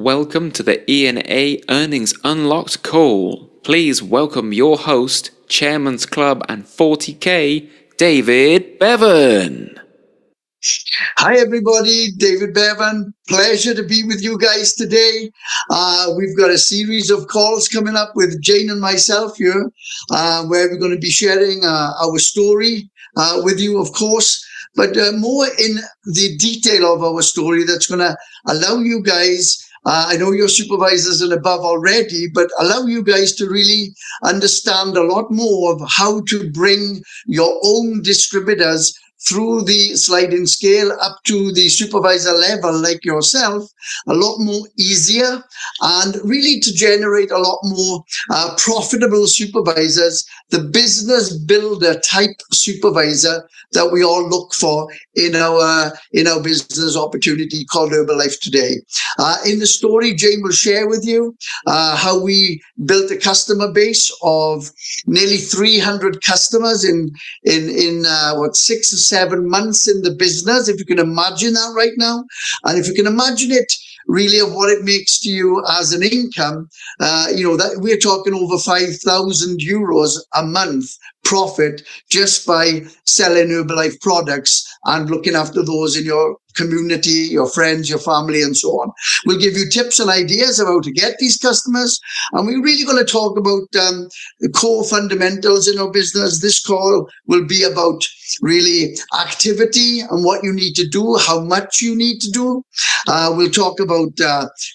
Welcome to the E&A Earnings Unlocked call. Please welcome your host, Chairman's Club and 40K, David Bevan. Hi everybody, David Bevan. Pleasure to be with you guys today. We've got a series of calls coming up with Jane and myself here, where we're going to be sharing our story with you, of course, but more in the detail of our story that's going to allow you guys, I know you're supervisors and above already, but allow you guys to really understand a lot more of how to bring your own distributors through the sliding scale up to the supervisor level like yourself, a lot more easier, and really to generate a lot more profitable supervisors, the business builder type supervisor that we all look for in our business opportunity called Herbalife today. In the story, Jane will share with you how we built a customer base of nearly 300 customers in 6 or 7 months in the business, if you can imagine that right now. And if you can imagine it really of what it makes to you as an income, that we're talking over 5,000 euros a month profit just by selling Herbalife products and looking after those in your community, your friends, your family, and so on. We'll give you tips and ideas of how to get these customers. And we're really going to talk about the core fundamentals in our business. This call will be about really activity and what you need to do, how much you need to do. We'll talk about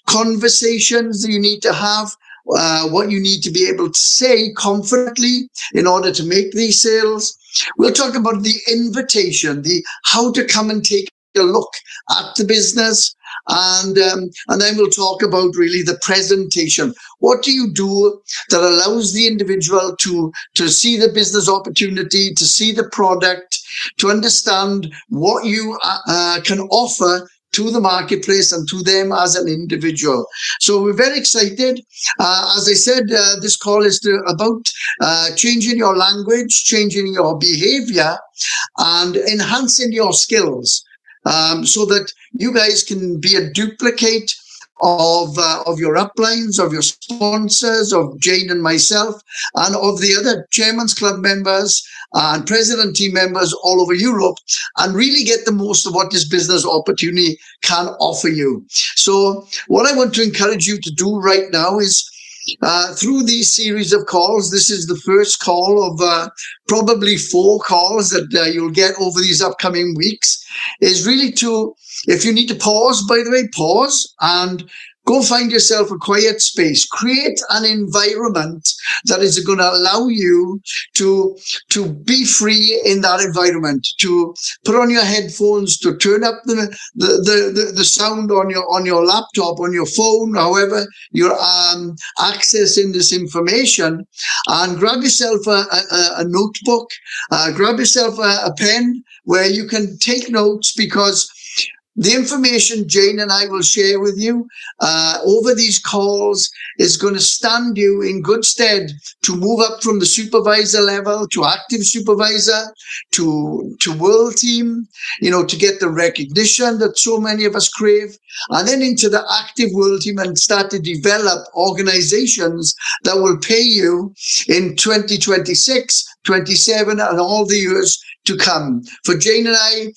conversations that you need to have, what you need to be able to say confidently in order to make these sales. We'll talk about the invitation, the how to come and take a look at the business, and then we'll talk about really the presentation. What do you do that allows the individual to see the business opportunity, to see the product, to understand what you can offer to the marketplace and to them as an individual. So we're very excited. As I said, this call is about changing your language, changing your behavior, and enhancing your skills so that you guys can be a duplicate of your uplines, of your sponsors, of Jane and myself, and of the other Chairman's Club members and President team members all over Europe, and really get the most of what this business opportunity can offer you. So what I want to encourage you to do right now is through these series of calls, this is the first call of probably 4 calls that you'll get over these upcoming weeks, is really to, if you need to pause, by the way, pause and go find yourself a quiet space. Create an environment that is going to allow you to be free in that environment, to put on your headphones, to turn up the sound on your laptop, on your phone, however you're accessing this information, and grab yourself a notebook, grab yourself a pen where you can take notes, because the information Jane and I will share with you over these calls is going to stand you in good stead to move up from the supervisor level to active supervisor to world team, to get the recognition that so many of us crave, and then into the active world team and start to develop organizations that will pay you in 2026, 27, and all the years to come. For Jane and I,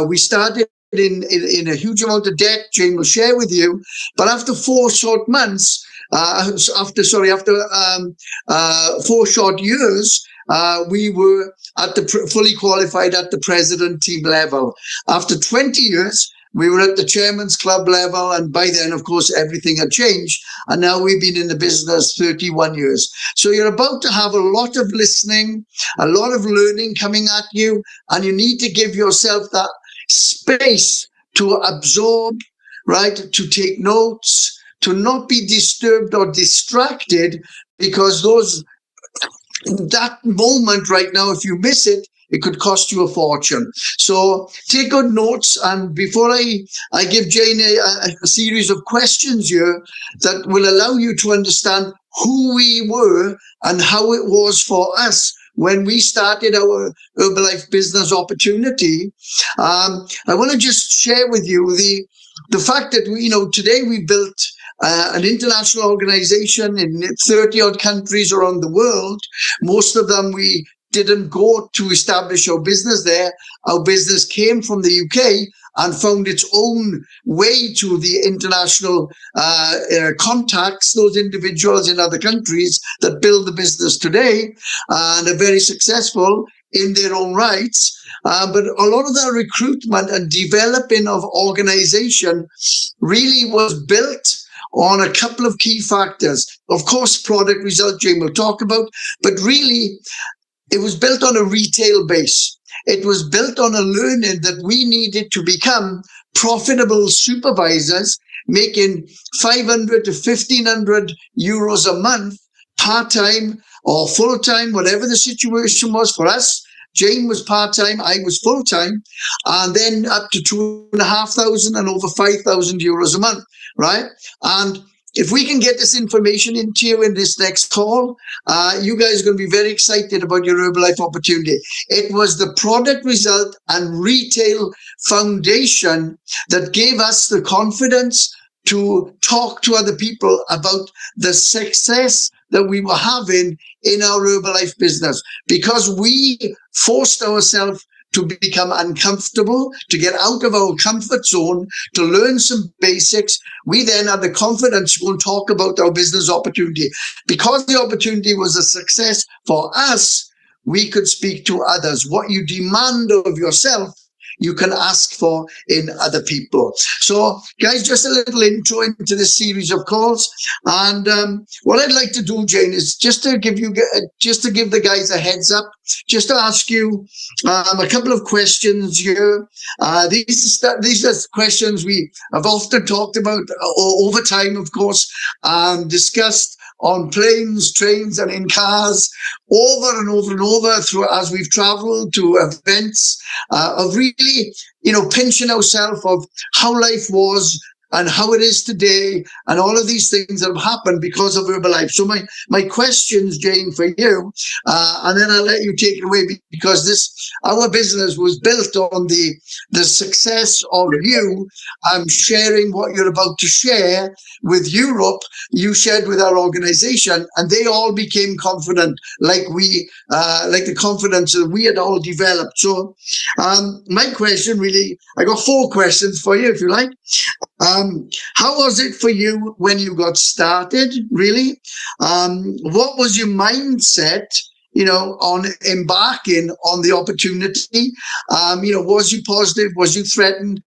we started in a huge amount of debt. Jane will share with you, but after 4 short months, after 4 short years, we were at the fully qualified at the president team level. After 20 years, we were at the Chairman's Club level, and by then, of course, everything had changed, and now we've been in the business 31 years. So you're about to have a lot of listening, a lot of learning coming at you, and you need to give yourself that space to absorb, right? To take notes, to not be disturbed or distracted, because that moment right now, if you miss it, it could cost you a fortune. So take good notes. And before I give Jane a series of questions here that will allow you to understand who we were and how it was for us when we started our Herbalife business opportunity, I want to just share with you the fact that today we built an international organization in 30 odd countries around the world. Most of them we didn't go to establish our business there. Our business came from the UK and found its own way to the international contacts, those individuals in other countries that build the business today and are very successful in their own rights. But a lot of the recruitment and developing of organization really was built on a couple of key factors. Of course, product result, Jane will talk about, but really it was built on a retail base. It was built on a learning that we needed to become profitable supervisors, making 500 to 1,500 euros a month, part-time or full-time, whatever the situation was for us. Jane was part-time, I was full-time, and then up to 2,500 and over 5,000 euros a month, right? And if we can get this information into you in this next call, you guys are going to be very excited about your Herbalife opportunity. It was the product result and retail foundation that gave us the confidence to talk to other people about the success that we were having in our Herbalife business, because we forced ourselves to become uncomfortable, to get out of our comfort zone, to learn some basics. We then had the confidence to go and talk about our business opportunity. Because the opportunity was a success for us, we could speak to others. What you demand of yourself, you can ask for in other people. So, guys, just a little intro into this series of calls. And what I'd like to do, Jane, is just to give the guys a heads up, just to ask you a couple of questions here. These are questions we have often talked about over time, of course, discussed on planes, trains, and in cars, over and over and over through as we've traveled to events of really, pinching ourselves of how life was and how it is today, and all of these things that have happened because of Herbalife. So my questions, Jane, for you, and then I'll let you take it away, because our business was built on the success of you sharing what you're about to share with Europe. You shared with our organization, and they all became confident, like the confidence that we had all developed. So my question really, I got 4 questions for you, if you like. How was it for you when you got started, really? What was your mindset, on embarking on the opportunity? Was you positive? Was you threatened?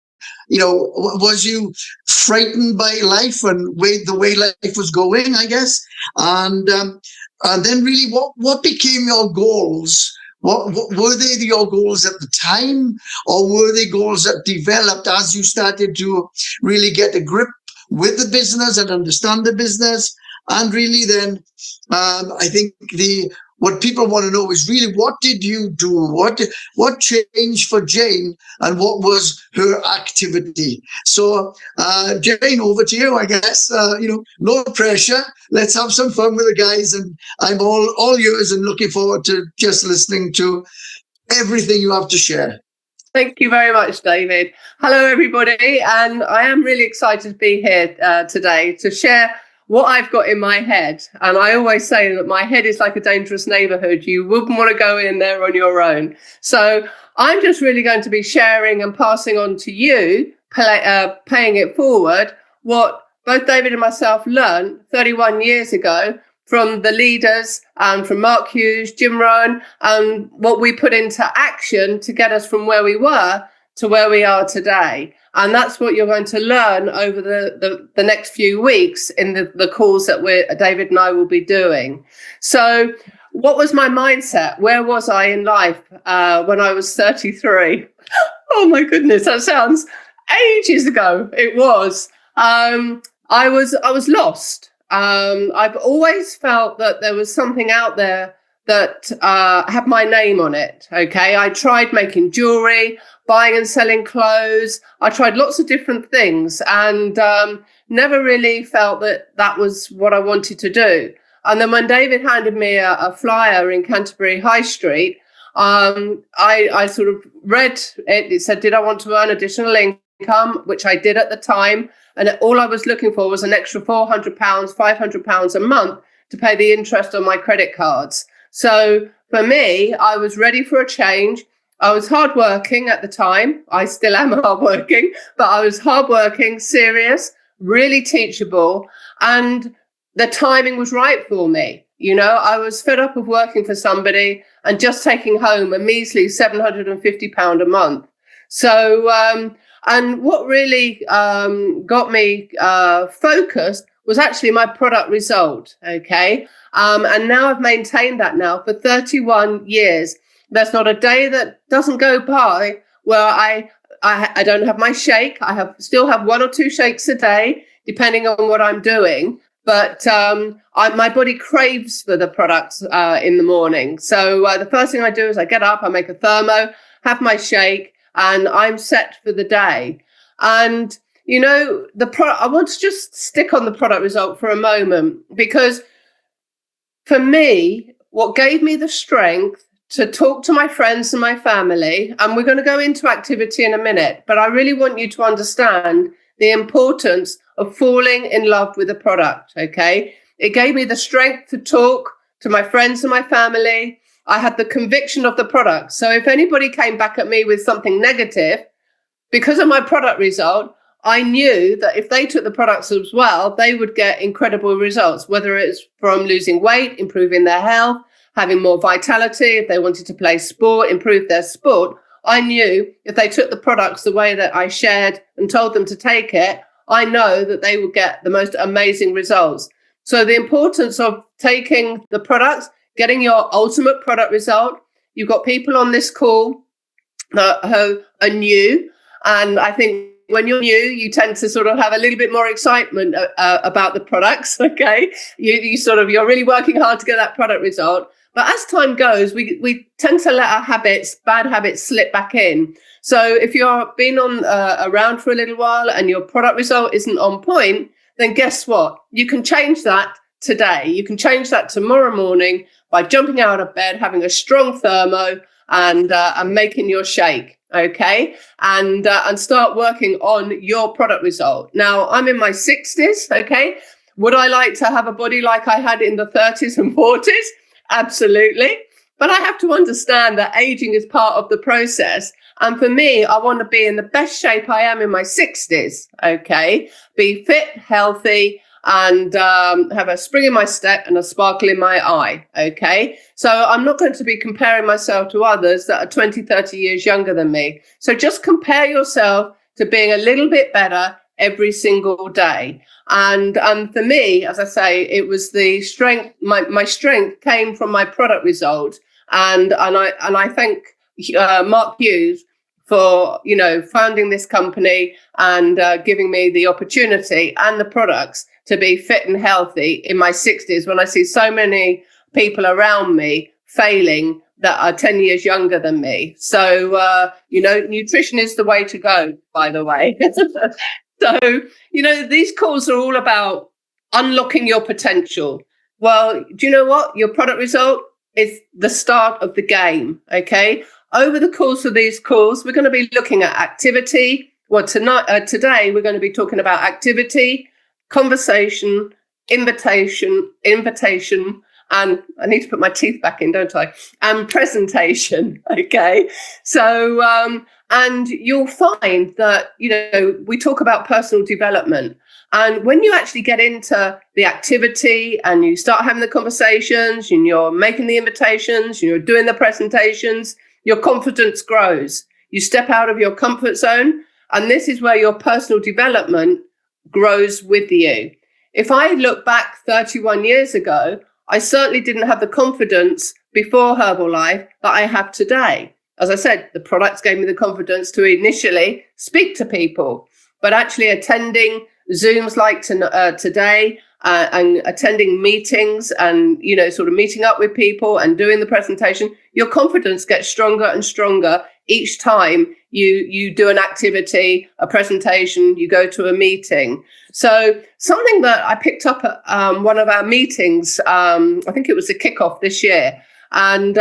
Was you frightened by life and the way life was going, I guess? And then really, what became your goals? What were they your goals at the time, or were they goals that developed as you started to really get a grip with the business and understand the business? And really then, I think what people want to know is really, what did you do? What changed for Jane, and what was her activity? So, Jane, over to you, I guess. No pressure. Let's have some fun with the guys, and I'm all yours and looking forward to just listening to everything you have to share. Thank you very much, David. Hello, everybody. And I am really excited to be here today to share what I've got in my head. And I always say that my head is like a dangerous neighborhood. You wouldn't want to go in there on your own. So I'm just really going to be sharing and passing on to you, paying it forward, what both David and myself learned 31 years ago from the leaders, from Mark Hughes, Jim Rohn, and what we put into action to get us from where we were to where we are today. And that's what you're going to learn over the next few weeks in the calls that David and I will be doing. So what was my mindset? Where was I in life when I was 33? Oh my goodness, that sounds ages ago. It was. I was lost. I've always felt that there was something out there that had my name on it. Okay, I tried making jewelry, buying and selling clothes. I tried lots of different things, and never really felt that was what I wanted to do. And then when David handed me a flyer in Canterbury High Street, I sort of read it. It said, did I want to earn additional income income, which I did at the time. And all I was looking for was an extra £400, £500 a month to pay the interest on my credit cards. So for me, I was ready for a change. I was hardworking at the time. I still am hardworking, but I was hardworking, serious, really teachable, and the timing was right for me. I was fed up of working for somebody and just taking home a measly £750 a month. So, and what really got me focused was actually my product result. Okay. And now I've maintained that now for 31 years. There's not a day that doesn't go by where I don't have my shake. I still have 1 or 2 shakes a day, depending on what I'm doing. But my body craves for the products in the morning. So the first thing I do is I get up, I make a thermo, have my shake, and I'm set for the day. And the product, I want to just stick on the product result for a moment, because for me, what gave me the strength to talk to my friends and my family, and we're going to go into activity in a minute, but I really want you to understand the importance of falling in love with a product, okay? It gave me the strength to talk to my friends and my family. I had the conviction of the product. So if anybody came back at me with something negative, because of my product result, I knew that if they took the products as well, they would get incredible results, whether it's from losing weight, improving their health, having more vitality, if they wanted to play sport, improve their sport. I knew if they took the products the way that I shared and told them to take it, I know that they would get the most amazing results. So the importance of taking the products, getting your ultimate product result. You've got people on this call who are new. And I think when you're new, you tend to sort of have a little bit more excitement about the products. Okay. You're really working hard to get that product result. But as time goes, we tend to let our bad habits slip back in. So if you're been on around for a little while and your product result isn't on point, then guess what? You can change that today. You can change that tomorrow morning by jumping out of bed, having a strong thermo, and making your shake. Okay, and start working on your product result. Now, I'm in my 60s. Okay, would I like to have a body like I had in the 30s and 40s? Absolutely. But I have to understand that aging is part of the process. And for me, I want to be in the best shape I am in my 60s. Okay, be fit, healthy, and have a spring in my step and a sparkle in my eye. Okay, so I'm not going to be comparing myself to others that are 20, 30 years younger than me. So just compare yourself to being a little bit better every single day. And for me, as I say, it was the strength. My strength came from my product result, and I thank Mark Hughes for founding this company and giving me the opportunity and the products to be fit and healthy in my 60s, when I see so many people around me failing that are 10 years younger than me. So nutrition is the way to go, by the way. So, these calls are all about unlocking your potential. Well, do you know what? Your product result is the start of the game, okay? Over the course of these calls, we're going to be looking at activity. Well, today, we're going to be talking about activity, conversation, invitation, and I need to put my teeth back in, don't I? And presentation, okay? So, and you'll find that, we talk about personal development. And when you actually get into the activity and you start having the conversations and you're making the invitations, and you're doing the presentations, your confidence grows. You step out of your comfort zone, and this is where your personal development grows with you. If I look back 31 years ago, I certainly didn't have the confidence before Herbalife that I have today. As I said, the products gave me the confidence to initially speak to people, but actually attending Zooms like today and attending meetings and, sort of meeting up with people and doing the presentation, your confidence gets stronger and stronger each time you do an activity, a presentation, you go to a meeting. So something that I picked up at one of our meetings, I think it was a kickoff this year, and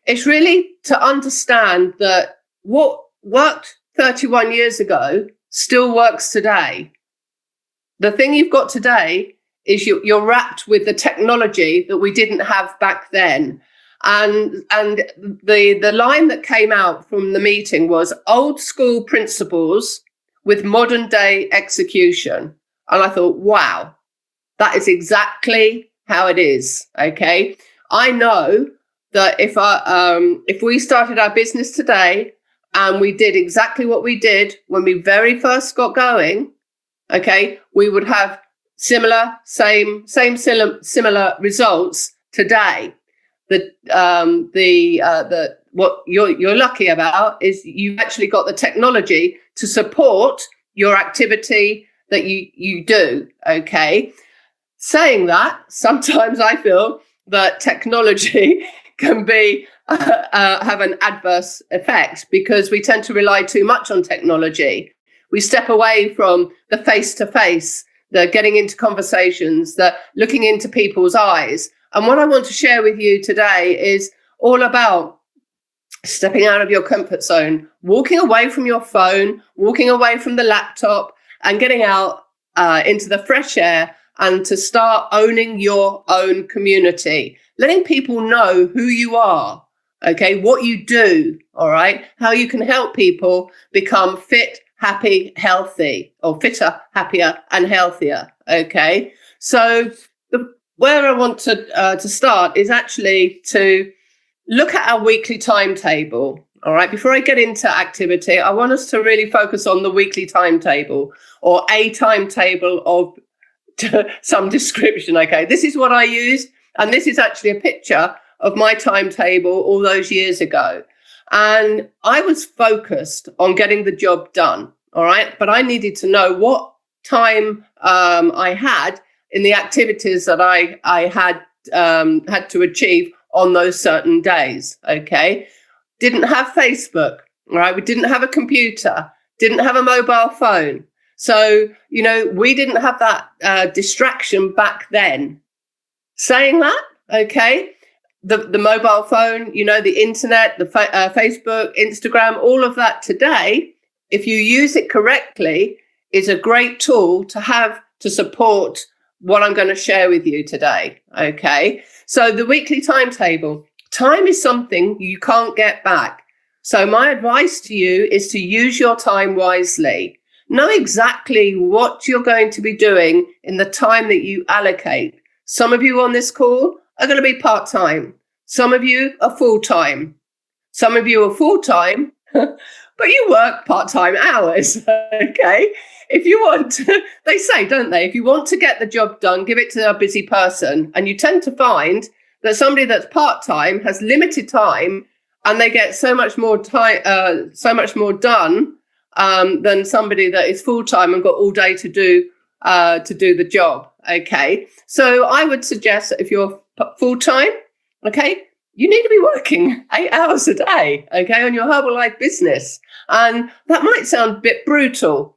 it's really to understand that what worked 31 years ago still works today. The thing you've got today is you're wrapped with the technology that we didn't have back then. And the line that came out from the meeting was old school principles with modern day execution. And I thought, wow, that is exactly how it is. Okay. I know that if we started our business today and we did exactly what we did when we very first got going, okay, we would have similar results today. What you're lucky about is you've actually got the technology to support your activity that you do. Okay. Saying that, sometimes I feel that technology can be have an adverse effect because we tend to rely too much on technology. We step away from the face-to-face, the getting into conversations, the looking into people's eyes. And what I want to share with you today is all about stepping out of your comfort zone, walking away from your phone, walking away from the laptop, and getting out into the fresh air and to start owning your own community, letting people know who you are, okay, what you do, all right, how you can help people become fit, happy, healthy, or fitter, happier, and healthier, okay? So where I want to start is actually to look at our weekly timetable, all right? Before I get into activity, I want us to really focus on the weekly timetable or a timetable of some description, okay? This is what I used, and this is actually a picture of my timetable all those years ago. And I was focused on getting the job done, all right? But I needed to know what time I had in the activities that I had to achieve on those certain days, okay? Didn't have Facebook, right? We didn't have a computer, didn't have a mobile phone. So, we didn't have that distraction back then. Saying that, okay, the mobile phone, the internet, the Facebook, Instagram, all of that today, if you use it correctly, is a great tool to have to support what I'm going to share with you today, okay? So the weekly timetable. Time is something you can't get back. So my advice to you is to use your time wisely. Know exactly what you're going to be doing in the time that you allocate. Some of you on this call are going to be part-time. Some of you are full-time. Some of you are full-time, but you work part-time hours, okay? If you want to, they say, don't they? If you want to get the job done, give it to a busy person. And you tend to find that somebody that's part-time has limited time and they get so much more time, so much more done than somebody that is full-time and got all day to do the job. Okay. So I would suggest that if you're full-time, okay, you need to be working 8 hours a day, okay, on your Herbalife business. And that might sound a bit brutal.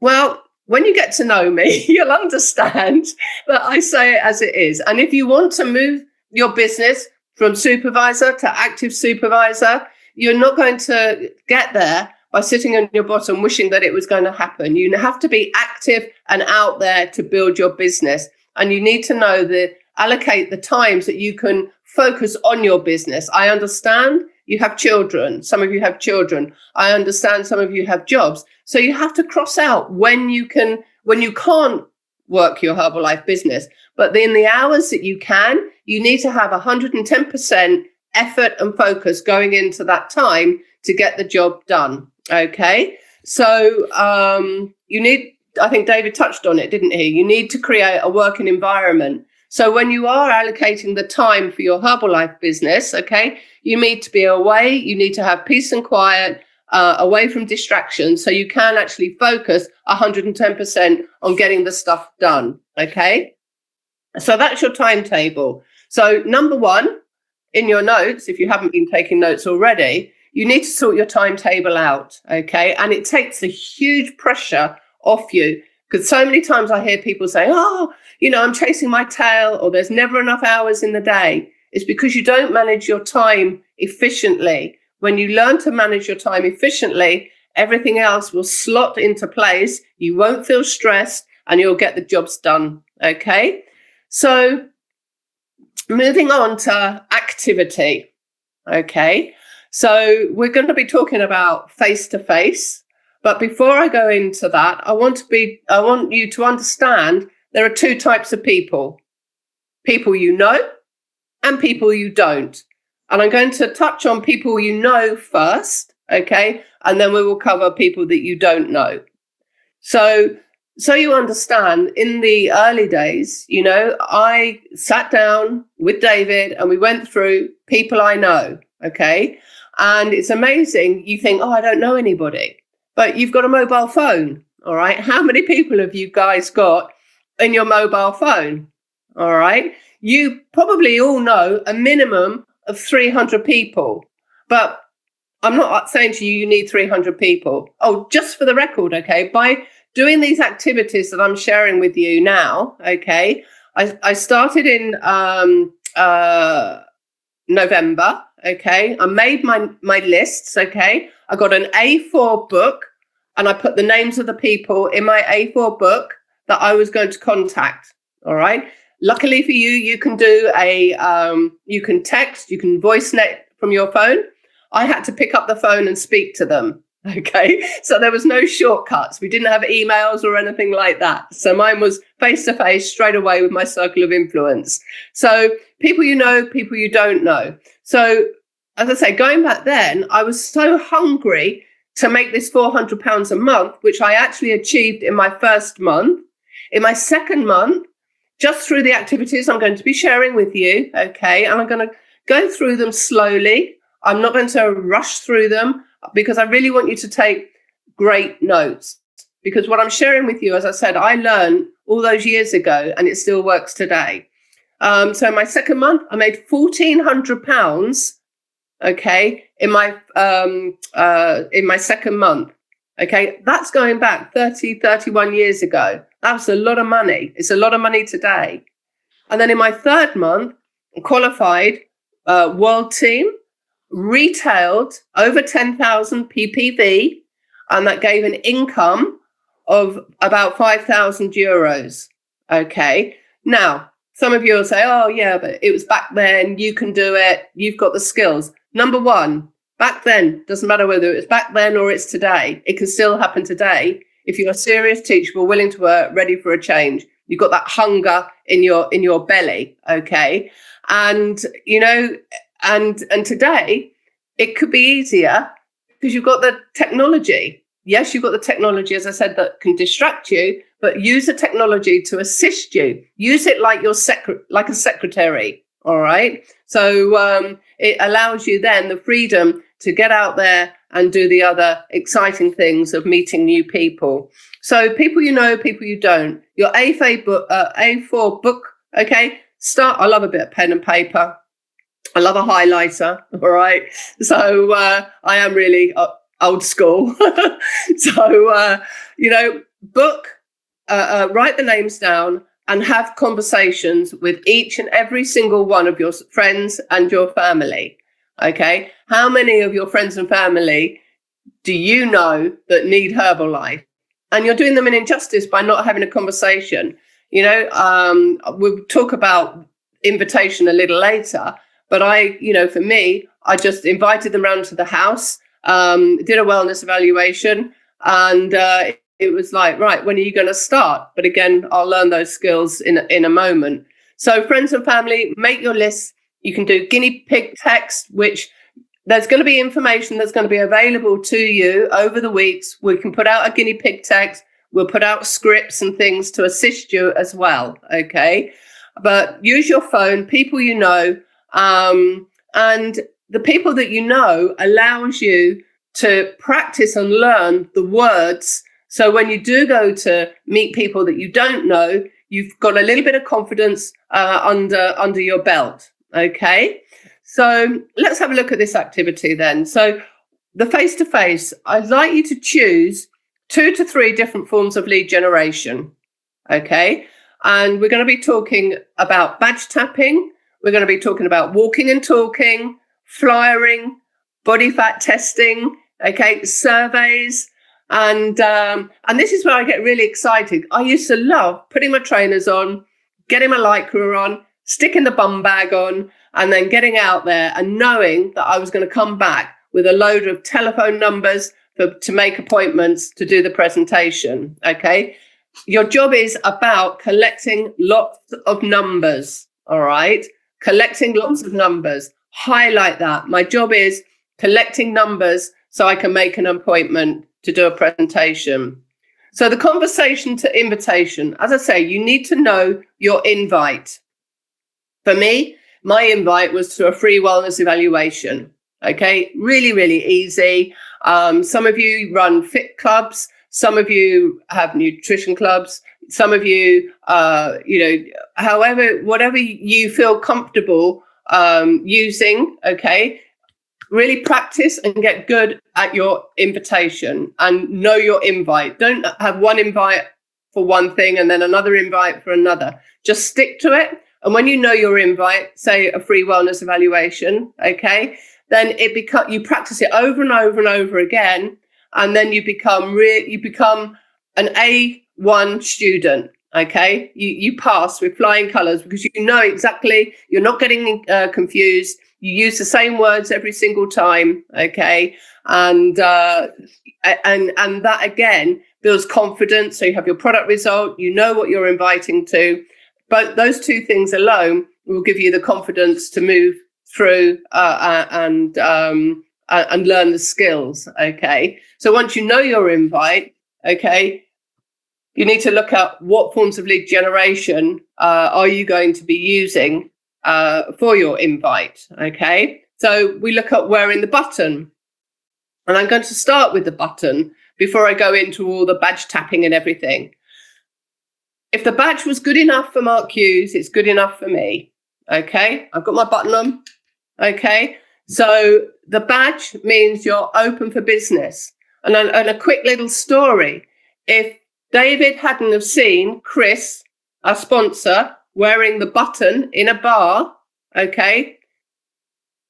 Well, when you get to know me, you'll understand that I say it as it is. And if you want to move your business from supervisor to active supervisor, you're not going to get there by sitting on your bottom wishing that it was going to happen. You have to be active and out there to build your business. And you need to know allocate the times that you can focus on your business. I understand you have children. Some of you have children. I understand some of you have jobs. So you have to cross out when you can't work your Herbalife business. But in the hours that you can, you need to have 110% effort and focus going into that time to get the job done. Okay. So you need, I think David touched on it, didn't he? You need to create a working environment. So when you are allocating the time for your Herbalife business, okay, you need to be away. You need to have peace and quiet, away from distractions, so you can actually focus 110% on getting the stuff done. Okay. So that's your timetable. So number one, in your notes, if you haven't been taking notes already, you need to sort your timetable out. Okay. And it takes a huge pressure off you, because so many times I hear people say, oh, I'm chasing my tail, or there's never enough hours in the day. It's because you don't manage your time efficiently. When you learn to manage your time efficiently, Everything else will slot into place. You won't feel stressed and you'll get the jobs done. Okay. So moving on to activity. Okay. So we're going to be talking about face to face. But before I go into that, I want you to understand there are two types of people. People you know and people you don't. And I'm going to touch on people you know first, okay? And then we will cover people that you don't know. So you understand, in the early days, I sat down with David and we went through people I know, okay? And it's amazing. You think, oh, I don't know anybody, but you've got a mobile phone, all right? How many people have you guys got in your mobile phone, all right? You probably all know a minimum of 300 people, but I'm not saying to you, you need 300 people. Oh, just for the record, okay, by doing these activities that I'm sharing with you now, okay, I started in November, okay, I made my lists, okay, I got an A4 book and I put the names of the people in my A4 book that I was going to contact, all right. Luckily for you, you can do you can text, you can voice note from your phone. I had to pick up the phone and speak to them. Okay. So there was no shortcuts. We didn't have emails or anything like that. So mine was face to face straight away with my circle of influence. So people you know, people you don't know. So as I say, going back then, I was so hungry to make this £400 a month, which I actually achieved in my first month. In my second month, just through the activities I'm going to be sharing with you, okay, and I'm going to go through them slowly. I'm not going to rush through them because I really want you to take great notes, because what I'm sharing with you, as I said, I learned all those years ago and it still works today. So in my second month, I made £1,400, okay, in my second month. Okay, that's going back 31 years ago. That's a lot of money. It's a lot of money today. And then in my third month, I qualified world team, retailed over 10,000 PPV, and that gave an income of about €5,000. Okay. Now, some of you will say, oh, yeah, but it was back then. You can do it. You've got the skills. Number one, back then, doesn't matter whether it's back then or it's today. It can still happen today. If you're a serious, teachable, willing to work, ready for a change, you've got that hunger in your belly, okay? And, and today it could be easier because you've got the technology. Yes, you've got the technology, as I said, that can distract you, but use the technology to assist you. Use it like like a secretary, all right? So it allows you then the freedom to get out there and do the other exciting things of meeting new people. So people you know, people you don't. Your A4 book, okay? I love a bit of pen and paper. I love a highlighter, all right? So I am really old school. So, book, write the names down and have conversations with each and every single one of your friends and your family. Okay. How many of your friends and family do you know that need Herbalife? And you're doing them an injustice by not having a conversation. We'll talk about invitation a little later, but for me, I just invited them round to the house, did a wellness evaluation, and it was like, right, when are you going to start? But again, I'll learn those skills in a moment. So friends and family, make your lists. You can do guinea pig text, which there's going to be information that's going to be available to you over the weeks. We can put out a guinea pig text. We'll put out scripts and things to assist you as well. Okay. But use your phone, people you know, and the people that you know allows you to practice and learn the words. So when you do go to meet people that you don't know, you've got a little bit of confidence under your belt. Okay. So let's have a look at this activity then. So the face-to-face, I'd like you to choose 2 to 3 different forms of lead generation. Okay. And we're going to be talking about badge tapping. We're going to be talking about walking and talking, flyering, body fat testing, okay, surveys. And this is where I get really excited. I used to love putting my trainers on, getting my Lycra on, sticking the bum bag on, and then getting out there and knowing that I was going to come back with a load of telephone numbers to make appointments to do the presentation. Okay. Your job is about collecting lots of numbers. All right. Collecting lots of numbers. Highlight that. My job is collecting numbers so I can make an appointment to do a presentation. So the conversation to invitation, as I say, you need to know your invite. For me, my invite was to a free wellness evaluation. Okay, really, really easy. Some of you run fit clubs. Some of you have nutrition clubs. Some of you, whatever you feel comfortable using. Okay, really practice and get good at your invitation and know your invite. Don't have one invite for one thing and then another invite for another. Just stick to it. And when you know your invite, say a free wellness evaluation, okay, then you practice it over and over and over again, and then you become an A1 student. Okay, you pass with flying colours because you know exactly. You're not getting confused. You use the same words every single time. Okay, and that again builds confidence. So you have your product result. You know what you're inviting to. But those two things alone will give you the confidence to move through and learn the skills. Okay. So once you know your invite, okay, you need to look at what forms of lead generation are you going to be using for your invite. Okay. So we look at wearing the button. And I'm going to start with the button before I go into all the badge tapping and everything. If the badge was good enough for Mark Hughes, it's good enough for me. Okay, I've got my button on. Okay, so the badge means you're open for business. And a quick little story. If David hadn't have seen Chris, our sponsor, wearing the button in a bar, okay,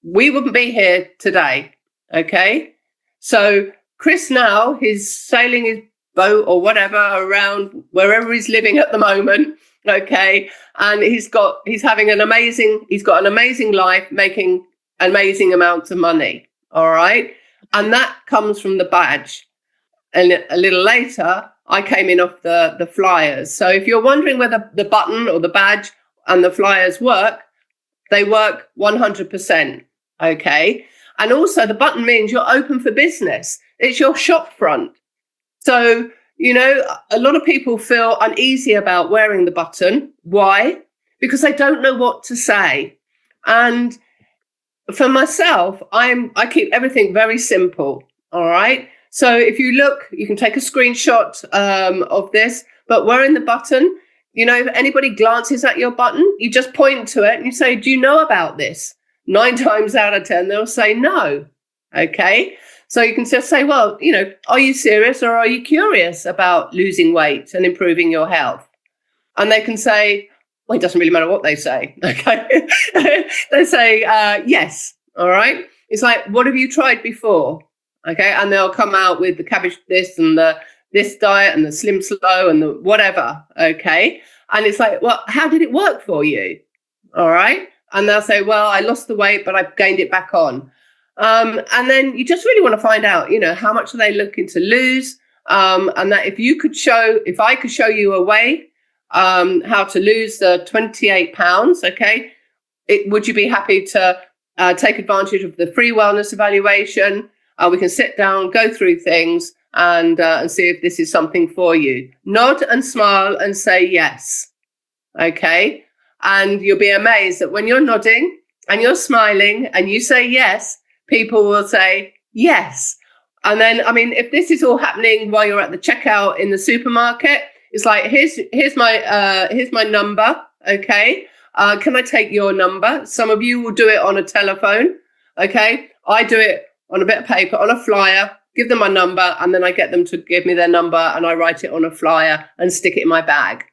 we wouldn't be here today. Okay, so Chris now, he's sailing his boat or whatever around wherever he's living at the moment, okay, and he's got an amazing life, making amazing amounts of money. All right, and that comes from the badge. And a little later I came in off the flyers. So if you're wondering whether the button or the badge and the flyers work, they work 100%. Okay, and also the button means you're open for business. It's your shop front. So, a lot of people feel uneasy about wearing the button. Why? Because they don't know what to say. And for myself, I keep everything very simple. All right. So if you look, you can take a screenshot of this, but wearing the button, if anybody glances at your button, you just point to it and you say, do you know about this? 9 times out of 10, they'll say no. Okay. So you can just say, well, are you serious or are you curious about losing weight and improving your health? And they can say, well, it doesn't really matter what they say. Okay. They say, yes. All right. It's like, what have you tried before? Okay. And they'll come out with the cabbage this and this diet and the slim slow and the whatever. Okay. And it's like, well, how did it work for you? All right. And they'll say, well, I lost the weight, but I've gained it back on. And then you just really want to find out, how much are they looking to lose? And that if I could show you a way how to lose the 28 pounds, okay, would you be happy to take advantage of the free wellness evaluation? We can sit down, go through things and see if this is something for you. Nod and smile and say yes. Okay. And you'll be amazed that when you're nodding and you're smiling and you say yes, people will say yes. And then, if this is all happening while you're at the checkout in the supermarket, it's like, here's my number. Okay. Can I take your number? Some of you will do it on a telephone. Okay. I do it on a bit of paper, on a flyer, give them my number, and then I get them to give me their number and I write it on a flyer and stick it in my bag.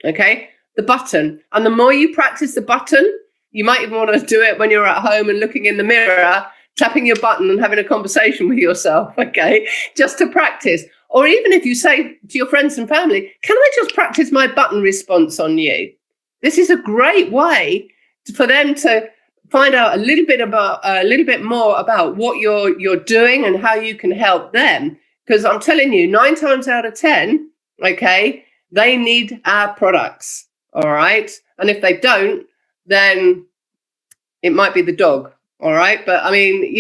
Okay. The button. And the more you practice the button, you might even want to do it when you're at home and looking in the mirror tapping your button and having a conversation with yourself, okay, just to practice. Or even if you say to your friends and family, can I just practice my button response on you? This is a great way for them to find out a little bit more about what you're doing and how you can help them. Because I'm telling you, 9 times out of 10, okay, they need our products. All right. And if they don't, then it might be the dog. All right. But I mean,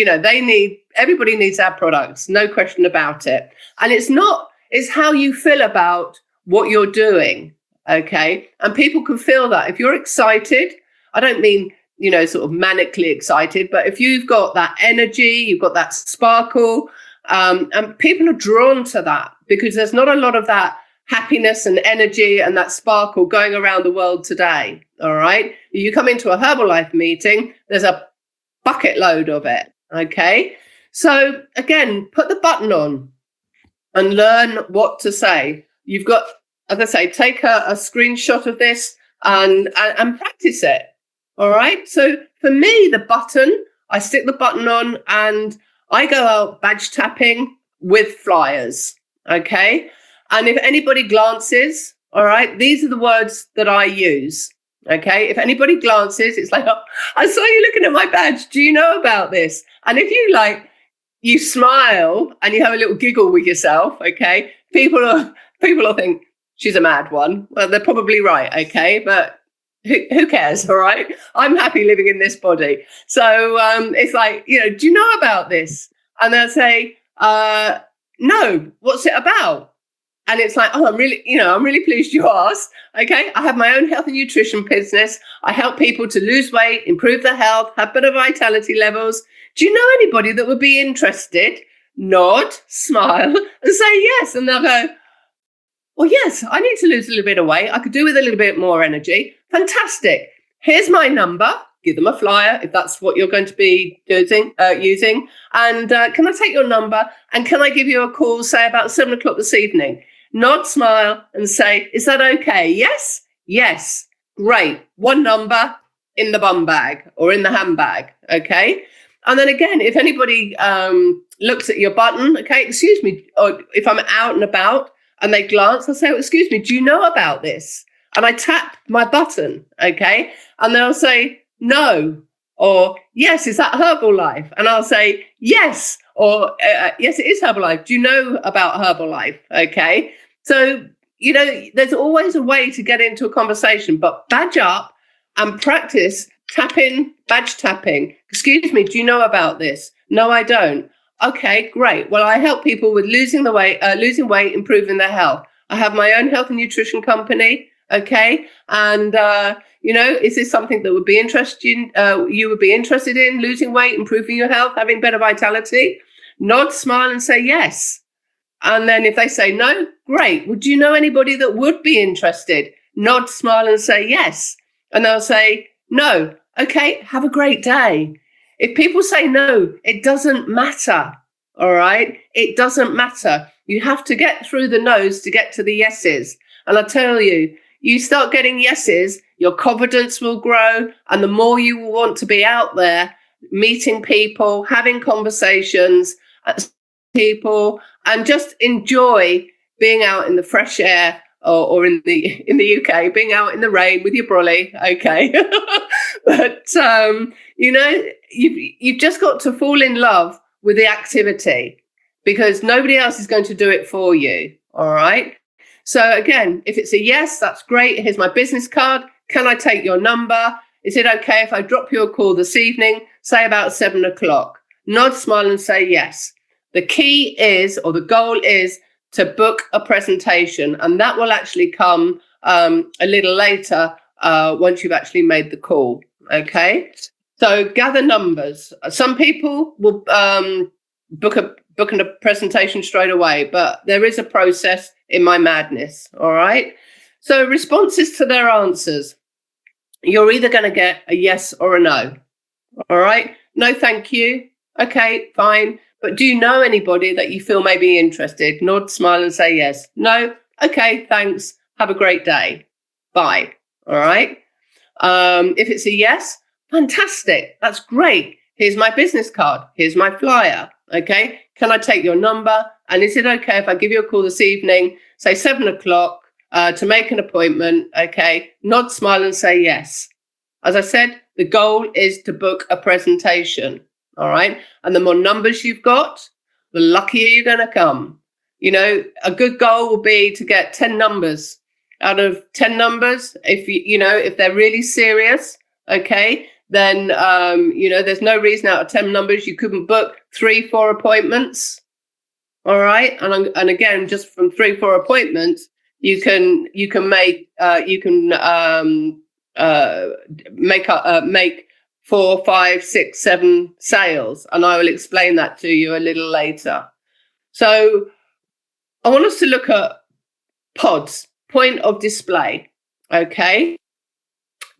everybody needs our products. No question about it. And it's how you feel about what you're doing. Okay. And people can feel that. If you're excited, I don't mean, sort of manically excited, but if you've got that energy, you've got that sparkle, and people are drawn to that because there's not a lot of that happiness and energy and that sparkle going around the world today. All right. You come into a Herbalife meeting, there's a bucket load of it. Okay. So again, put the button on and learn what to say. You've got, as I say, take a screenshot of this and practice it. All right. So for me, the button, I stick the button on and I go out badge tapping with flyers. Okay. And if anybody glances, all right, these are the words that I use. Okay. If anybody glances, it's like, oh, I saw you looking at my badge. Do you know about this? And if you smile and you have a little giggle with yourself, okay, people will think she's a mad one. Well, they're probably right. Okay. But who cares? All right. I'm happy living in this body. So it's like, do you know about this? And they'll say, no, what's it about? And it's like, oh, I'm really pleased you asked. Okay. I have my own health and nutrition business. I help people to lose weight, improve their health, have better vitality levels. Do you know anybody that would be interested? Nod, smile, and say yes. And they'll go, well, yes, I need to lose a little bit of weight. I could do with a little bit more energy. Fantastic. Here's my number. Give them a flyer if that's what you're going to be using. And can I take your number? And can I give you a call, say about 7 o'clock this evening? Nod, smile, and say, is that okay? Yes? Yes. Great. One number in the bum bag or in the handbag. Okay. And then again, if anybody looks at your button, okay, excuse me, or if I'm out and about, and they glance, I'll say, oh, excuse me, do you know about this? And I tap my button, okay? And they'll say, no, or yes, is that Herbalife? And I'll say, yes, or yes, it is Herbalife. Do you know about Herbalife? Okay. So, there's always a way to get into a conversation, but badge up and practice badge tapping. Excuse me, do you know about this? No, I don't. Okay, great. Well, I help people with losing weight, improving their health. I have my own health and nutrition company. Okay, and is this something that you would be interested in? Losing weight, improving your health, having better vitality? Nod, smile, and say yes. And then if they say no, great. Would you know anybody that would be interested? Nod, smile, and say yes. And they'll say no. Okay, have a great day. If people say no, it doesn't matter, all right? It doesn't matter. You have to get through the no's to get to the yeses. And I tell you, you start getting yeses, your confidence will grow, and the more you will want to be out there, meeting people, having conversations, people, and just enjoy being out in the fresh air or in the UK, being out in the rain with your brolly, okay? But, you've just got to fall in love with the activity because nobody else is going to do it for you, all right? So again, if it's a yes, that's great. Here's my business card. Can I take your number? Is it okay if I drop you a call this evening, say about 7 o'clock? Nod, smile, and say yes. The key is, or the goal is, to book a presentation, and that will actually come a little later once you've actually made the call. Okay, so gather numbers. Some people will book a presentation straight away, but there is a process in my madness. All right. So responses to their answers. You're either going to get a yes or a no. All right. No, thank you. Okay, fine. But do you know anybody that you feel may be interested? Nod, smile, and say yes. No. Okay, thanks. Have a great day. Bye. All right. If it's a yes, fantastic. That's great. Here's my business card. Here's my flyer. Okay. Can I take your number? And is it okay if I give you a call this evening, say 7 o'clock, to make an appointment? Okay. Nod, smile, and say yes. As I said, the goal is to book a presentation. All right. And the more numbers you've got, the luckier you're going to come. You know, a good goal will be to get 10 numbers. Out of 10 numbers, if they're really serious, okay, then, there's no reason out of 10 numbers you couldn't book 3-4 appointments. All right. And again, just from 3-4 appointments, you can make 4, 5, 6, 7 sales. And I will explain that to you a little later. So I want us to look at pods, point of display. Okay.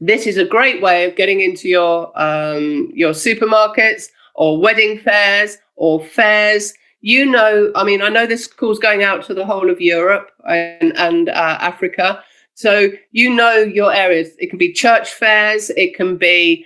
This is a great way of getting into your supermarkets or wedding fairs or fairs. I know this call's going out to the whole of Europe and Africa. So your areas. It can be church fairs. It can be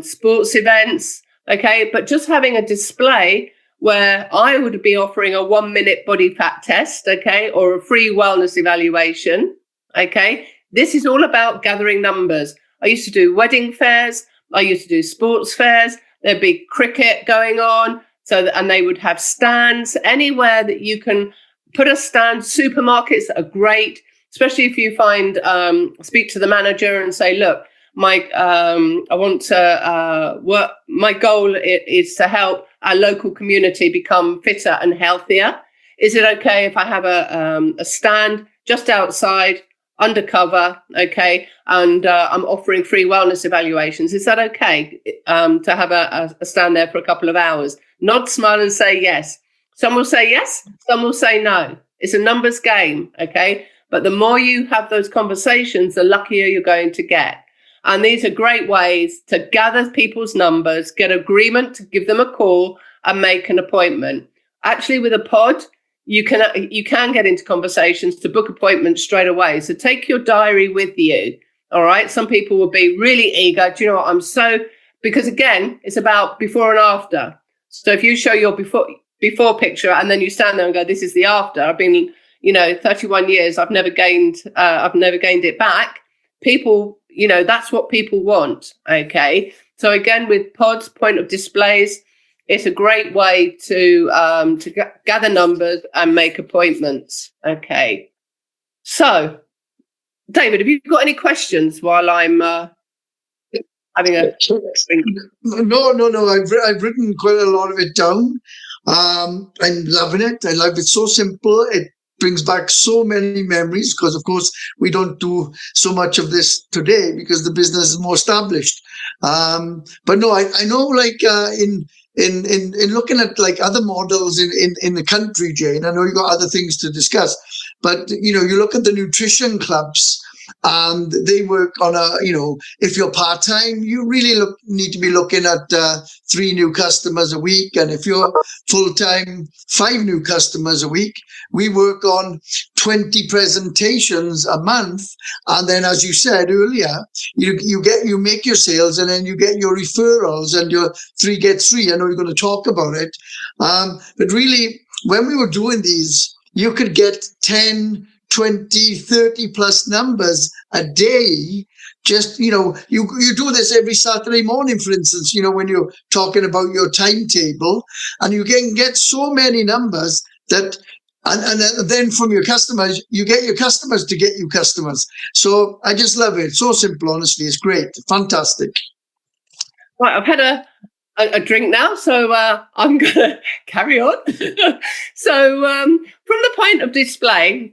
sports events. Okay. But just having a display where I would be offering a 1-minute body fat test, okay, or a free wellness evaluation, okay. This is all about gathering numbers. I used to do wedding fairs. I used to do sports fairs. There'd be cricket going on. And they would have stands anywhere that you can put a stand. Supermarkets are great, especially if you speak to the manager and say, look, I want to work. My goal is to help our local community become fitter and healthier. Is it okay if I have a stand just outside, undercover, okay, and I'm offering free wellness evaluations? Is that okay to have a stand there for a couple of hours? Nod, smile, and say yes. Some will say yes, some will say no. It's a numbers game, okay? But the more you have those conversations, the luckier you're going to get. And these are great ways to gather people's numbers, get agreement to give them a call and make an appointment. Actually, with a pod, you can get into conversations to book appointments straight away. So take your diary with you. All right. Some people will be really eager. Do you know what? Because again, it's about before and after. So if you show your before picture and then you stand there and go, this is the after. I've been, 31 years. I've never gained it back. People, that's what people want. Okay. So again, with pods, point of displays, it's a great way to gather numbers and make appointments. Okay. So, David, have you got any questions while I'm having a drink? No. I've written quite a lot of it down. I'm loving it. I love it. So simple. It brings back so many memories because, of course, we don't do so much of this today because the business is more established. But no, I know, like in looking at like other models in the country, Jane. I know you got other things to discuss, but you look at the nutrition clubs. And they work on if you're part-time, you really need to be looking at 3 new customers a week. And if you're full-time, 5 new customers a week. We work on 20 presentations a month. And then, as you said earlier, you make your sales and then you get your referrals and your 3 gets 3. I know you're going to talk about it. But really, when we were doing these, you could get 10, 20, 30 plus numbers a day. Just, you do this every Saturday morning, for instance, when you're talking about your timetable, and you can get so many numbers that, and then from your customers, you get your customers to get you customers. So I just love it. So simple, honestly. It's great. Fantastic. Right, I've had a drink now, so I'm going to carry on. So from the point of display,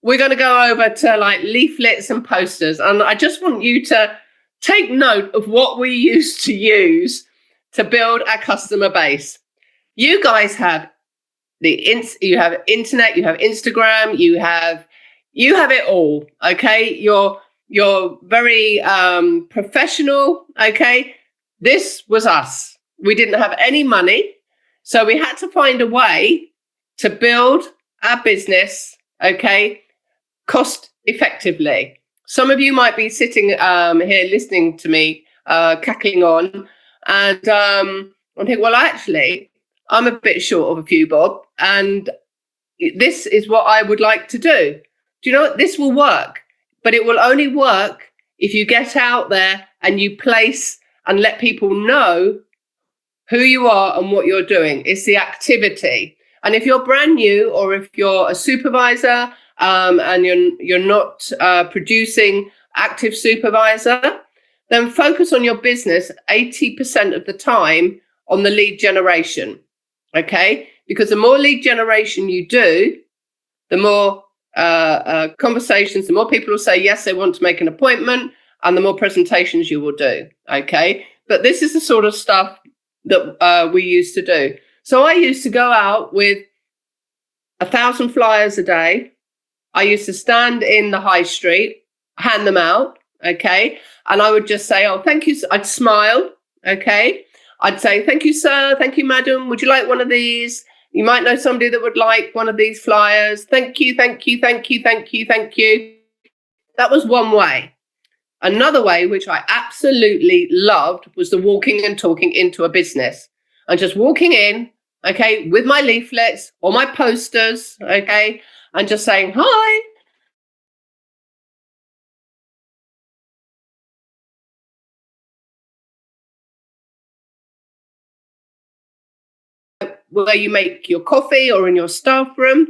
we're going to go over to like leaflets and posters. And I just want you to take note of what we used to use to build our customer base. You guys have you have internet, you have Instagram, you have it all. Okay. You're very professional. Okay. This was us. We didn't have any money. So we had to find a way to build our business. Okay. Cost effectively. Some of you might be sitting here listening to me cackling on And I think, well, actually, I'm a bit short of a few bob, and this is what I would like to do. Do you know what? This will work, but it will only work if you get out there and you place and let people know who you are and what you're doing. It's the activity. And if you're brand new, or if you're a supervisor and you're not producing active supervisor, then focus on your business 80% of the time on the lead generation. Okay? Because the more lead generation you do, the more conversations, the more people will say yes, they want to make an appointment, and the more presentations you will do. Okay? But this is the sort of stuff that we used to do. So I used to go out with 1,000 flyers a day. I used to stand in the high street, hand them out, okay? And I would just say, oh, thank you. I'd smile, okay? I'd say, thank you, sir. Thank you, madam. Would you like one of these? You might know somebody that would like one of these flyers. Thank you, thank you, thank you, thank you, thank you. That was one way. Another way, which I absolutely loved, was the walking and talking into a business. And just walking in, okay, with my leaflets or my posters, okay, and just saying, hi. Where you make your coffee or in your staff room,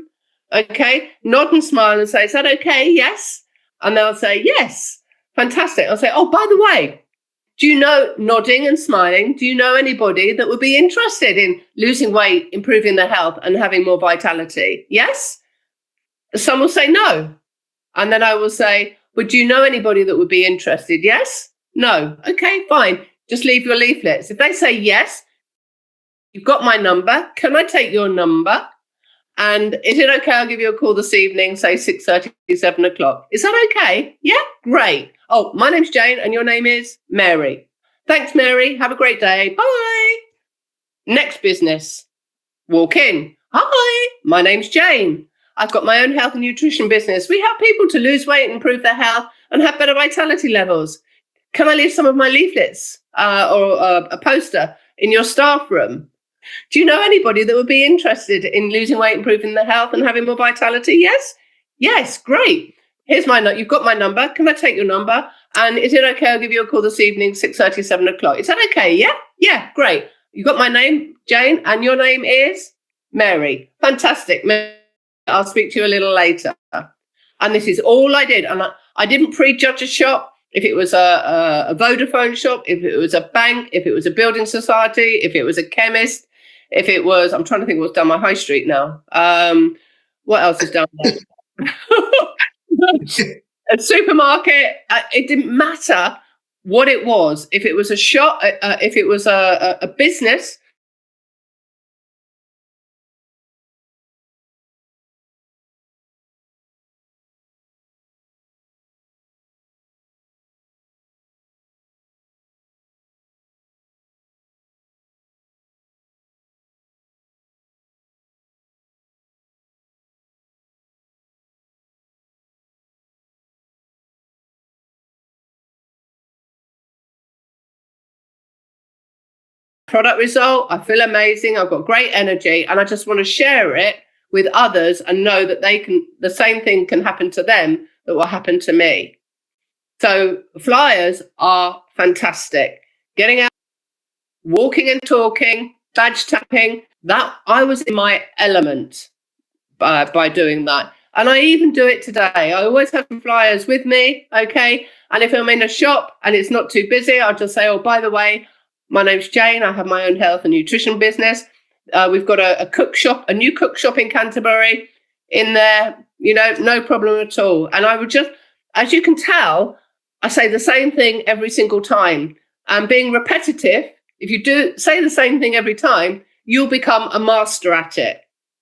okay, nod and smile and say, is that okay? Yes. And they'll say, yes. Fantastic. I'll say, oh, by the way, do you know, nodding and smiling, do you know anybody that would be interested in losing weight, improving their health, and having more vitality? Yes? Some will say no. And then I will say, but do you know anybody that would be interested? Yes? No. Okay, fine. Just leave your leaflets. If they say yes, you've got my number. Can I take your number? And is it okay? I'll give you a call this evening, say 6:30, 7 o'clock. Is that okay? Yeah? Great. Oh, my name's Jane and your name is Mary. Thanks, Mary. Have a great day. Bye. Next business. Walk in. Hi, my name's Jane. I've got my own health and nutrition business. We help people to lose weight, improve their health, and have better vitality levels. Can I leave some of my leaflets or a poster in your staff room? Do you know anybody that would be interested in losing weight, improving their health, and having more vitality? Yes? Yes, great. Here's my note. You've got my number. Can I take your number? And is it okay? I'll give you a call this evening, 6:30, 7 o'clock. Is that okay? Yeah? Yeah, great. You got my name, Jane, and your name is Mary. Fantastic. I'll speak to you a little later. And this is all I did. And I didn't prejudge a shop. If it was a Vodafone shop, if it was a bank, if it was a building society, if it was a chemist, if it was, I'm trying to think what's down my high street now. What else is down there? A supermarket. It didn't matter what it was. If it was a shop, if it was a business. Product result, I feel amazing, I've got great energy, and I just want to share it with others and know that the same thing can happen to them that will happen to me. So flyers are fantastic. Getting out, walking and talking, badge tapping, that I was in my element by doing that. And I even do it today. I always have some flyers with me, okay? And if I'm in a shop and it's not too busy, I'll just say, oh, by the way, my name's Jane. I have my own health and nutrition business. We've got a cook shop, a new cook shop in Canterbury in there, no problem at all. And I would just, as you can tell, I say the same thing every single time. And being repetitive, if you do say the same thing every time, you'll become a master at it.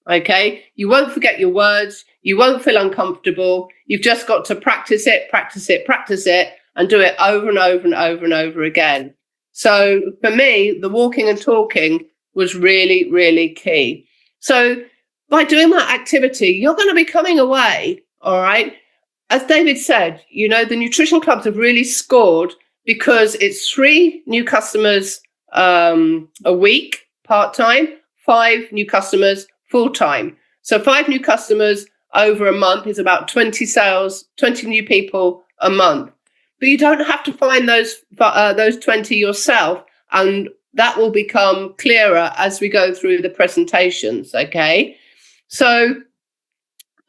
Okay, you won't forget your words. You won't feel uncomfortable. You've just got to practice it, and do it over and over and over and over again. So for me, the walking and talking was really, really key. So by doing that activity, you're going to be coming away, all right? As David said, the nutrition clubs have really scored because it's 3 new customers a week part-time, 5 new customers full-time. So 5 new customers over a month is about 20 sales, 20 new people a month. But you don't have to find those 20 yourself, and that will become clearer as we go through the presentations, okay? So,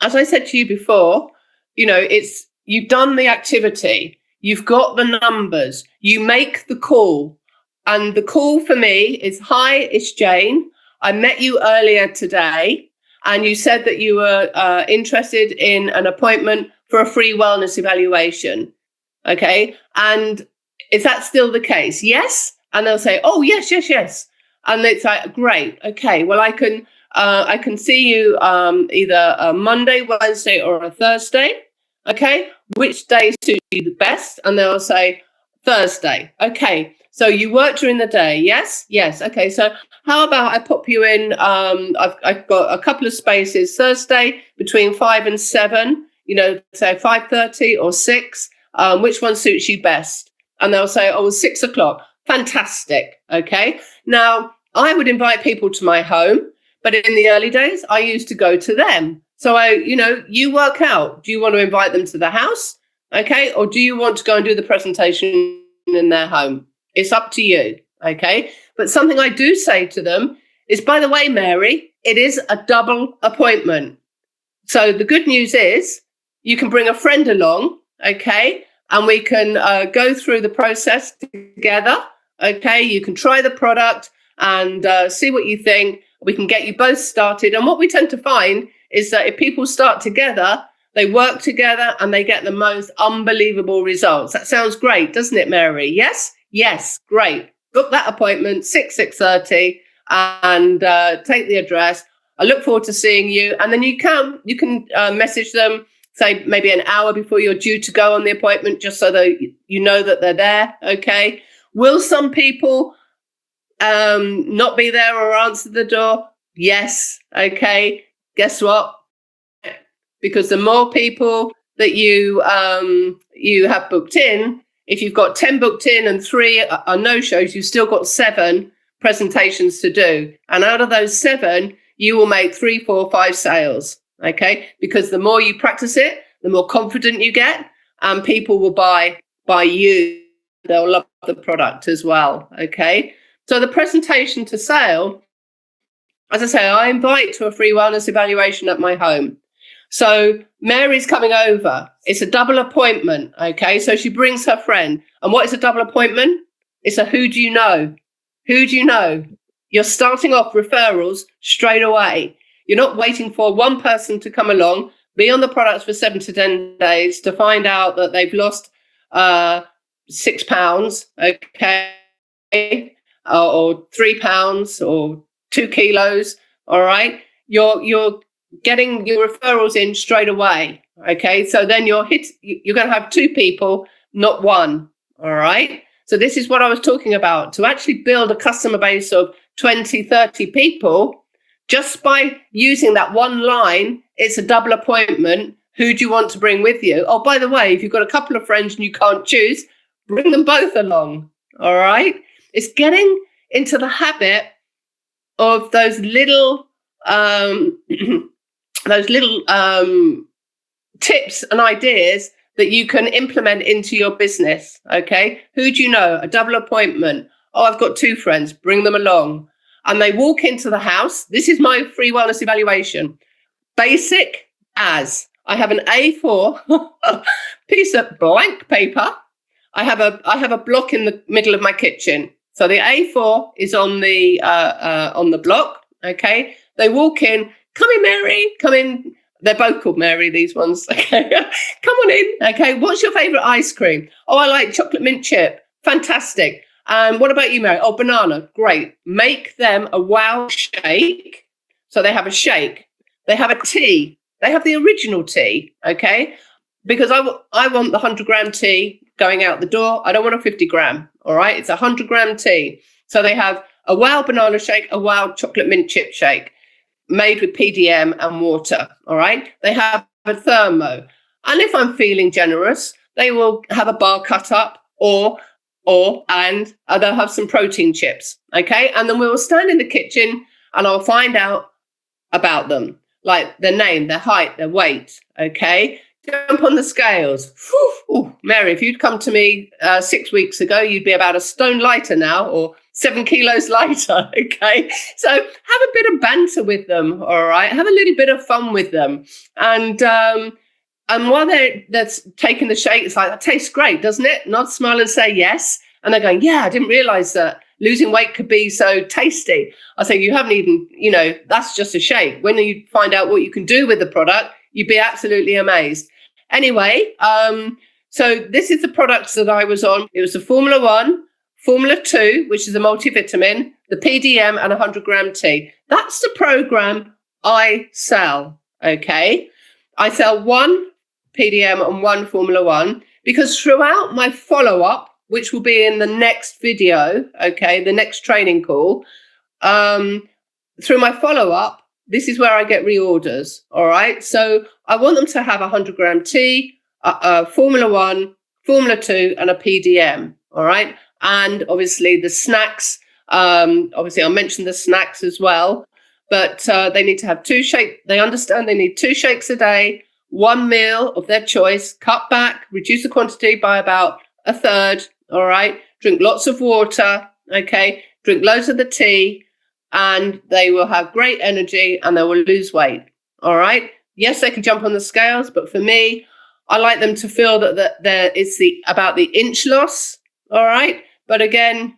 as I said to you before, it's you've done the activity, you've got the numbers, you make the call. And the call for me is, hi, it's Jane. I met you earlier today, and you said that you were interested in an appointment for a free wellness evaluation. Okay. And is that still the case? Yes. And they'll say, oh, yes. And it's like, great. Okay. Well, I can see you either a Monday, Wednesday, or a Thursday. Okay. Which day suits you the best? And they'll say Thursday. Okay. So you work during the day. Yes. Okay. So how about I pop you in? I've got a couple of spaces Thursday between 5 and 7, say 5:30 or 6. Which one suits you best? And they'll say, oh, 6 o'clock. Fantastic. Okay. Now, I would invite people to my home, but in the early days, I used to go to them. So you work out. Do you want to invite them to the house? Okay. Or do you want to go and do the presentation in their home? It's up to you. Okay. But something I do say to them is, by the way, Mary, it is a double appointment. So the good news is you can bring a friend along. Okay. And we can go through the process together. Okay. You can try the product and see what you think. We can get you both started. And what we tend to find is that if people start together, they work together and they get the most unbelievable results. That sounds great, doesn't it, Mary? Yes? Yes. Great. Book that appointment, 6:30, and take the address. I look forward to seeing you. And then you can message them, say maybe an hour before you're due to go on the appointment, just so that you know that they're there. Okay. Will some people not be there or answer the door? Yes. Okay. Guess what? Because the more people that you have booked in, if you've got 10 booked in and 3 are no-shows, you've still got 7 presentations to do. And out of those 7, you will make 3, 4, 5 sales. Okay. Because the more you practice it, the more confident you get, and people will buy you. They'll love the product as well. Okay. So the presentation to sale, as I say, I invite to a free wellness evaluation at my home. So Mary's coming over. It's a double appointment. Okay. So she brings her friend. And what is a double appointment? It's a who do you know? Who do you know? You're starting off referrals straight away. You're not waiting for one person to come along, be on the products for 7 to 10 days to find out that they've lost 6 pounds, okay, or 3 pounds or 2 kilos. All right. You're getting your referrals in straight away. Okay. So then you're going to have 2 people, not 1. All right. So this is what I was talking about, to actually build a customer base of 20, 30 people. Just by using that one line, it's a double appointment. Who do you want to bring with you? Oh, by the way, if you've got a couple of friends and you can't choose, bring them both along. All right. It's getting into the habit of those little tips and ideas that you can implement into your business. Okay. Who do you know? A double appointment. Oh, I've got 2 friends. Bring them along. And they walk into the house. This is my free wellness evaluation. Basic as I have an A4 piece of blank paper. I have a block in the middle of my kitchen. So the A4 is on the block. Okay. They walk in. Come in, Mary. Come in. They're both called Mary, these ones. Okay. Come on in. Okay. What's your favorite ice cream? Oh, I like chocolate mint chip. Fantastic. What about you, Mary? Oh, banana. Great. Make them a wow shake. So they have a shake. They have a tea. They have the original tea. Okay. Because I want the 100-gram tea going out the door. I don't want a 50-gram. All right. It's a 100-gram tea. So they have a wow banana shake, a wow chocolate mint chip shake made with PDM and water. All right. They have a thermo. And if I'm feeling generous, they will have a bar cut up or and they'll have some protein chips. Okay. And then we will stand in the kitchen and I'll find out about them, like their name, their height, their weight. Okay. Jump on the scales. Whew. Ooh, Mary, if you'd come to me 6 weeks ago, you'd be about a stone lighter now, or 7 kilos lighter. Okay. So have a bit of banter with them. All right. Have a little bit of fun with them. And while they're taking the shake, it's like, that tastes great, doesn't it? Nod, smile and say yes. And they're going, yeah, I didn't realize that losing weight could be so tasty. I say, you haven't even, that's just a shake. When you find out what you can do with the product, you'd be absolutely amazed. Anyway, so this is the products that I was on. It was the Formula 1, Formula 2, which is a multivitamin, the PDM and 100-gram tea. That's the program I sell, okay? I sell one PDM and one Formula 1 because throughout my follow-up, which will be in the next video, okay, the next training call, through my follow-up, this is where I get reorders, all right? So I want them to have 100-gram tea, Formula 1, Formula 2, and a PDM, all right? And obviously the snacks, obviously I'll mention the snacks as well, but they need to have 2 shakes. They understand they need 2 shakes a day, 1 meal of their choice, cut back, reduce the quantity by about a third, all right? Drink lots of water, okay? Drink loads of the tea, and they will have great energy and they will lose weight, all right? Yes, they can jump on the scales, but for me, I like them to feel that it's about the inch loss, all right? But again,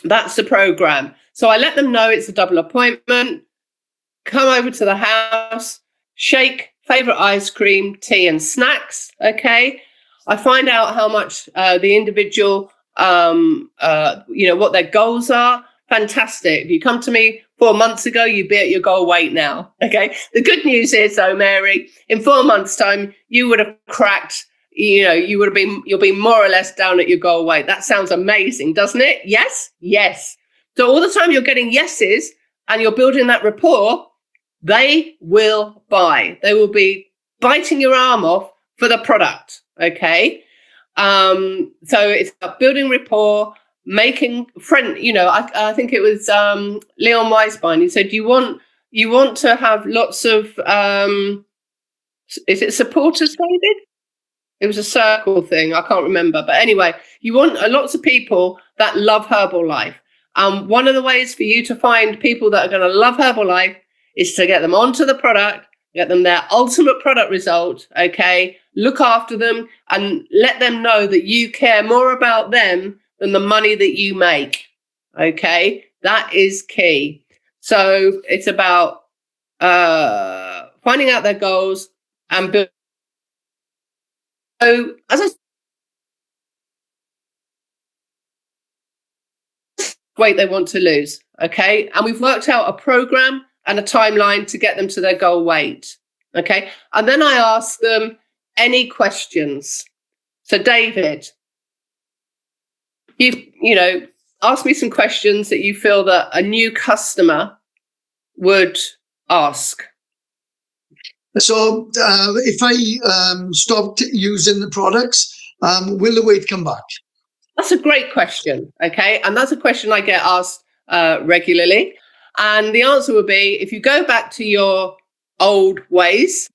that's the program. So I let them know it's a double appointment. Come over to the house, shake, favorite ice cream, tea, and snacks. Okay. I find out how much the individual, what their goals are. Fantastic. If you come to me 4 months ago, you'd be at your goal weight now. Okay. The good news is, though, Mary, in 4 months' time, you would have cracked. You'll be more or less down at your goal weight. That sounds amazing, doesn't it? Yes. Yes. So all the time you're getting yeses and you're building that rapport, they will buy. They will be biting your arm off for the product. Okay. So it's about building rapport, making friend. I think it was Leon Weisbein. He said, you want to have lots of is it supporters, David? It was a circle thing. I can't remember. But anyway, you want lots of people that love Herbalife. One of the ways for you to find people that are going to love Herbalife is to get them onto the product, get them their ultimate product result, okay? Look after them and let them know that you care more about them than the money that you make, okay? That is key. So it's about finding out their goals and building. So as I weight they want to lose, okay? And we've worked out a program and a timeline to get them to their goal weight, okay? And then I ask them any questions. So David, you ask me some questions that you feel that a new customer would ask. So if I stopped using the products, will the weight come back? That's a great question, okay? And that's a question I get asked regularly. And the answer would be, if you go back to your old ways,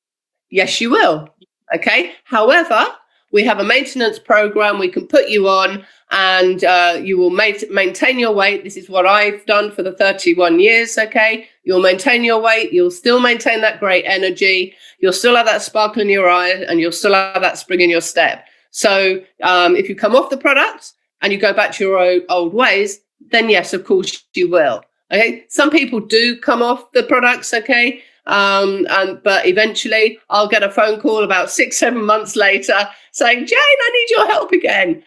yes, you will, okay? However, we have a maintenance program we can put you on, and you will maintain your weight. This is what I've done for the 31 years, okay? You'll maintain your weight. You'll still maintain that great energy. You'll still have that sparkle in your eye, and you'll still have that spring in your step. So if you come off the product and you go back to your old ways, then yes, of course you will. Okay. Some people do come off the products, okay. But eventually I'll get a phone call about 6-7 months later saying, Jane, I need your help again.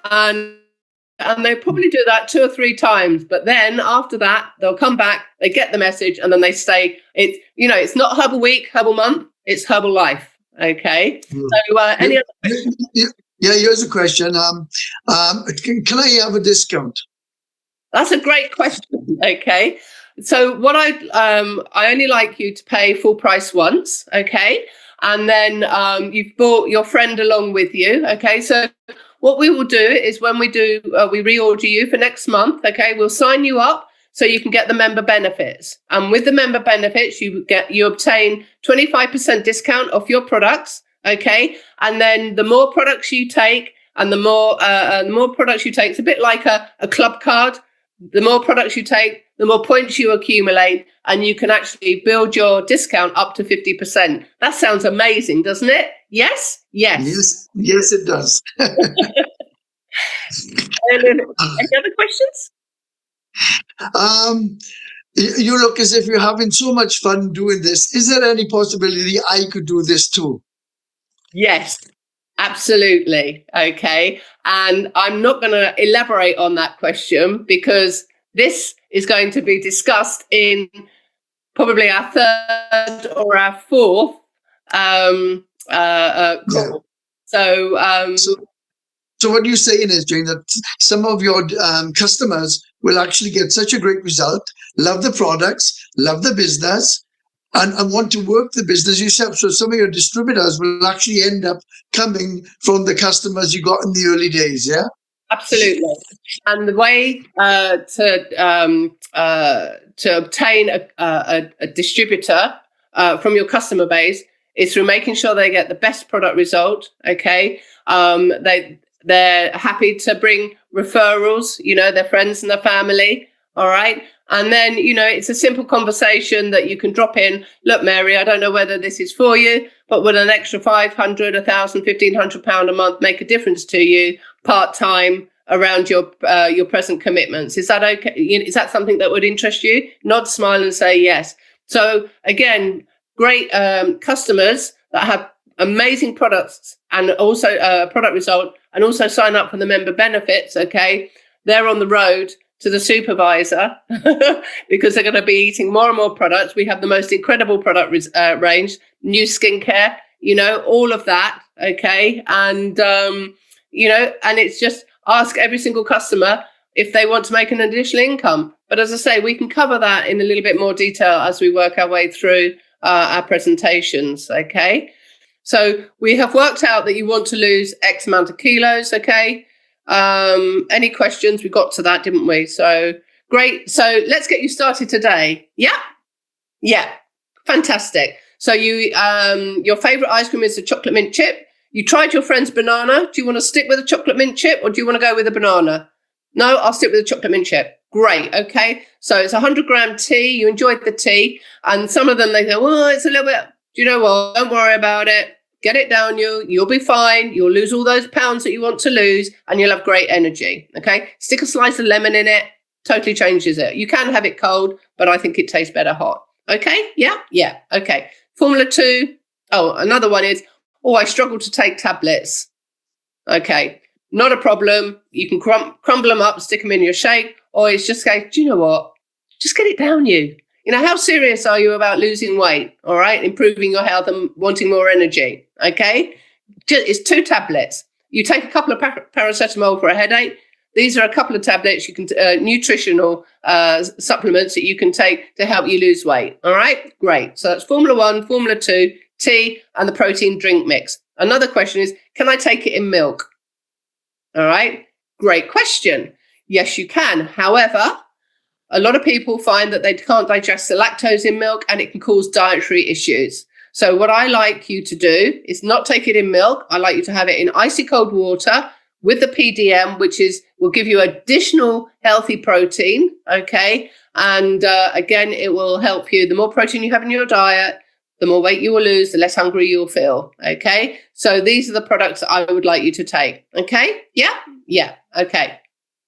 And they probably do that 2 or 3 times. But then after that, they'll come back, they get the message, and then they stay. It's not Herbal Week, Herbal Month, it's Herbal Life. Okay. So any other questions? Yeah, here's a question. Can I have a discount? That's a great question. Okay. So what I only like you to pay full price once. Okay. And then you've brought your friend along with you. Okay. So what we will do is when we do, we reorder you for next month, okay, we'll sign you up so you can get the member benefits. And with the member benefits, you obtain 25% discount off your products, okay? And then the more products you take, and the more products you take, it's a bit like a club card. The more products you take, the more points you accumulate, and you can actually build your discount up to 50%. That sounds amazing, doesn't it? Yes? Yes, it does. Any other questions? You look as if you're having so much fun doing this. Is there any possibility I could do this too? Yes, absolutely. Okay. And I'm not going to elaborate on that question because this is going to be discussed in probably our third or our fourth call. Yeah. So what you're saying is, Jane, that some of your customers will actually get such a great result, love the products, love the business, and want to work the business yourself. So some of your distributors will actually end up coming from the customers you got in the early days, yeah? Absolutely. And the way to obtain a distributor from your customer base is through making sure they get the best product result, okay? They're happy to bring referrals, their friends and their family, all right? And then, it's a simple conversation that you can drop in. Look, Mary, I don't know whether this is for you, but would an extra 500, 1,000, £1,500 a month make a difference to you part-time around your present commitments? Is that okay? Is that something that would interest you? Nod, smile and say yes. So again, great customers that have amazing products and also product result and also sign up for the member benefits, okay? They're on the road to the supervisor because they're going to be eating more and more products. We have the most incredible product range, new skincare, all of that, okay? And, and it's just ask every single customer if they want to make an additional income. But as I say, we can cover that in a little bit more detail as we work our way through our presentations, okay? So we have worked out that you want to lose X amount of kilos, okay? Any questions? We got to that, didn't we? So great. So let's get you started today. Yeah? Yeah. Fantastic. So your favorite ice cream is the chocolate mint chip. You tried your friend's banana. Do you want to stick with a chocolate mint chip or do you want to go with a banana? No, I'll stick with the chocolate mint chip. Great. Okay. So it's 100-gram tea. You enjoyed the tea. And some of them, they go, well, it's a little bit, do you know what? Don't worry about it. Get it down you'll be fine. You'll lose all those pounds that you want to lose and you'll have great energy. Okay. Stick a slice of lemon in it. Totally changes it. You can have it cold, but I think it tastes better hot. Okay. Yeah. Yeah. Okay. Formula 2. Oh, another one is, I struggle to take tablets. Okay. Not a problem. You can crumble them up, stick them in your shake, or it's just go, do you know what? Just get it down you. How serious are you about losing weight? All right. Improving your health and wanting more energy. Okay. It's 2 tablets. You take a couple of paracetamol for a headache. These are a couple of tablets you can, nutritional supplements that you can take to help you lose weight. All right. Great. So that's Formula 1, Formula 2, tea, and the protein drink mix. Another question is, can I take it in milk? All right. Great question. Yes, you can. However, a lot of people find that they can't digest the lactose in milk and it can cause dietary issues. So what I like you to do is not take it in milk. I like you to have it in icy cold water with the PDM, which will give you additional healthy protein. Okay. And again, it will help you. The more protein you have in your diet, the more weight you will lose, the less hungry you'll feel. Okay. So these are the products that I would like you to take. Okay. Yeah. Yeah. Okay.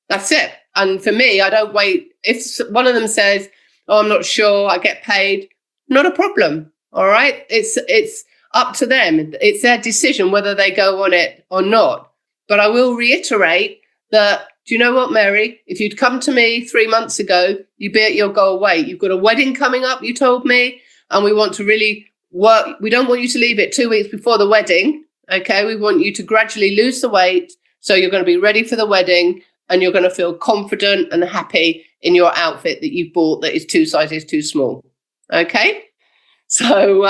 That's it. And for me, I don't wait. If one of them says, I'm not sure, I get paid, not a problem. All right. It's up to them. It's their decision whether they go on it or not. But I will reiterate that, do you know what, Mary? If you'd come to me 3 months ago, you'd be at your goal weight. You've got a wedding coming up, you told me, and we want to really work. We don't want you to leave it 2 weeks before the wedding. Okay. We want you to gradually lose the weight. So you're going to be ready for the wedding and you're going to feel confident and happy in your outfit that you've bought that is 2 sizes too small. Okay. So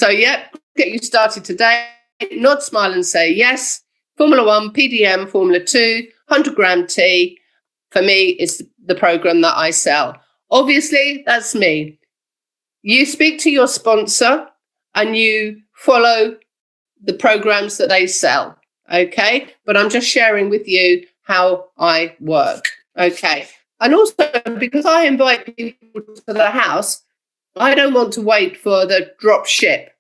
yeah, get you started today. Nod, smile and say yes. Formula 1, PDM, Formula 2, 100-gram tea, for me, is the program that I sell. Obviously, that's me. You speak to your sponsor and you follow the programs that they sell, okay? But I'm just sharing with you how I work, okay? And also, because I invite people to the house, I don't want to wait for the drop ship,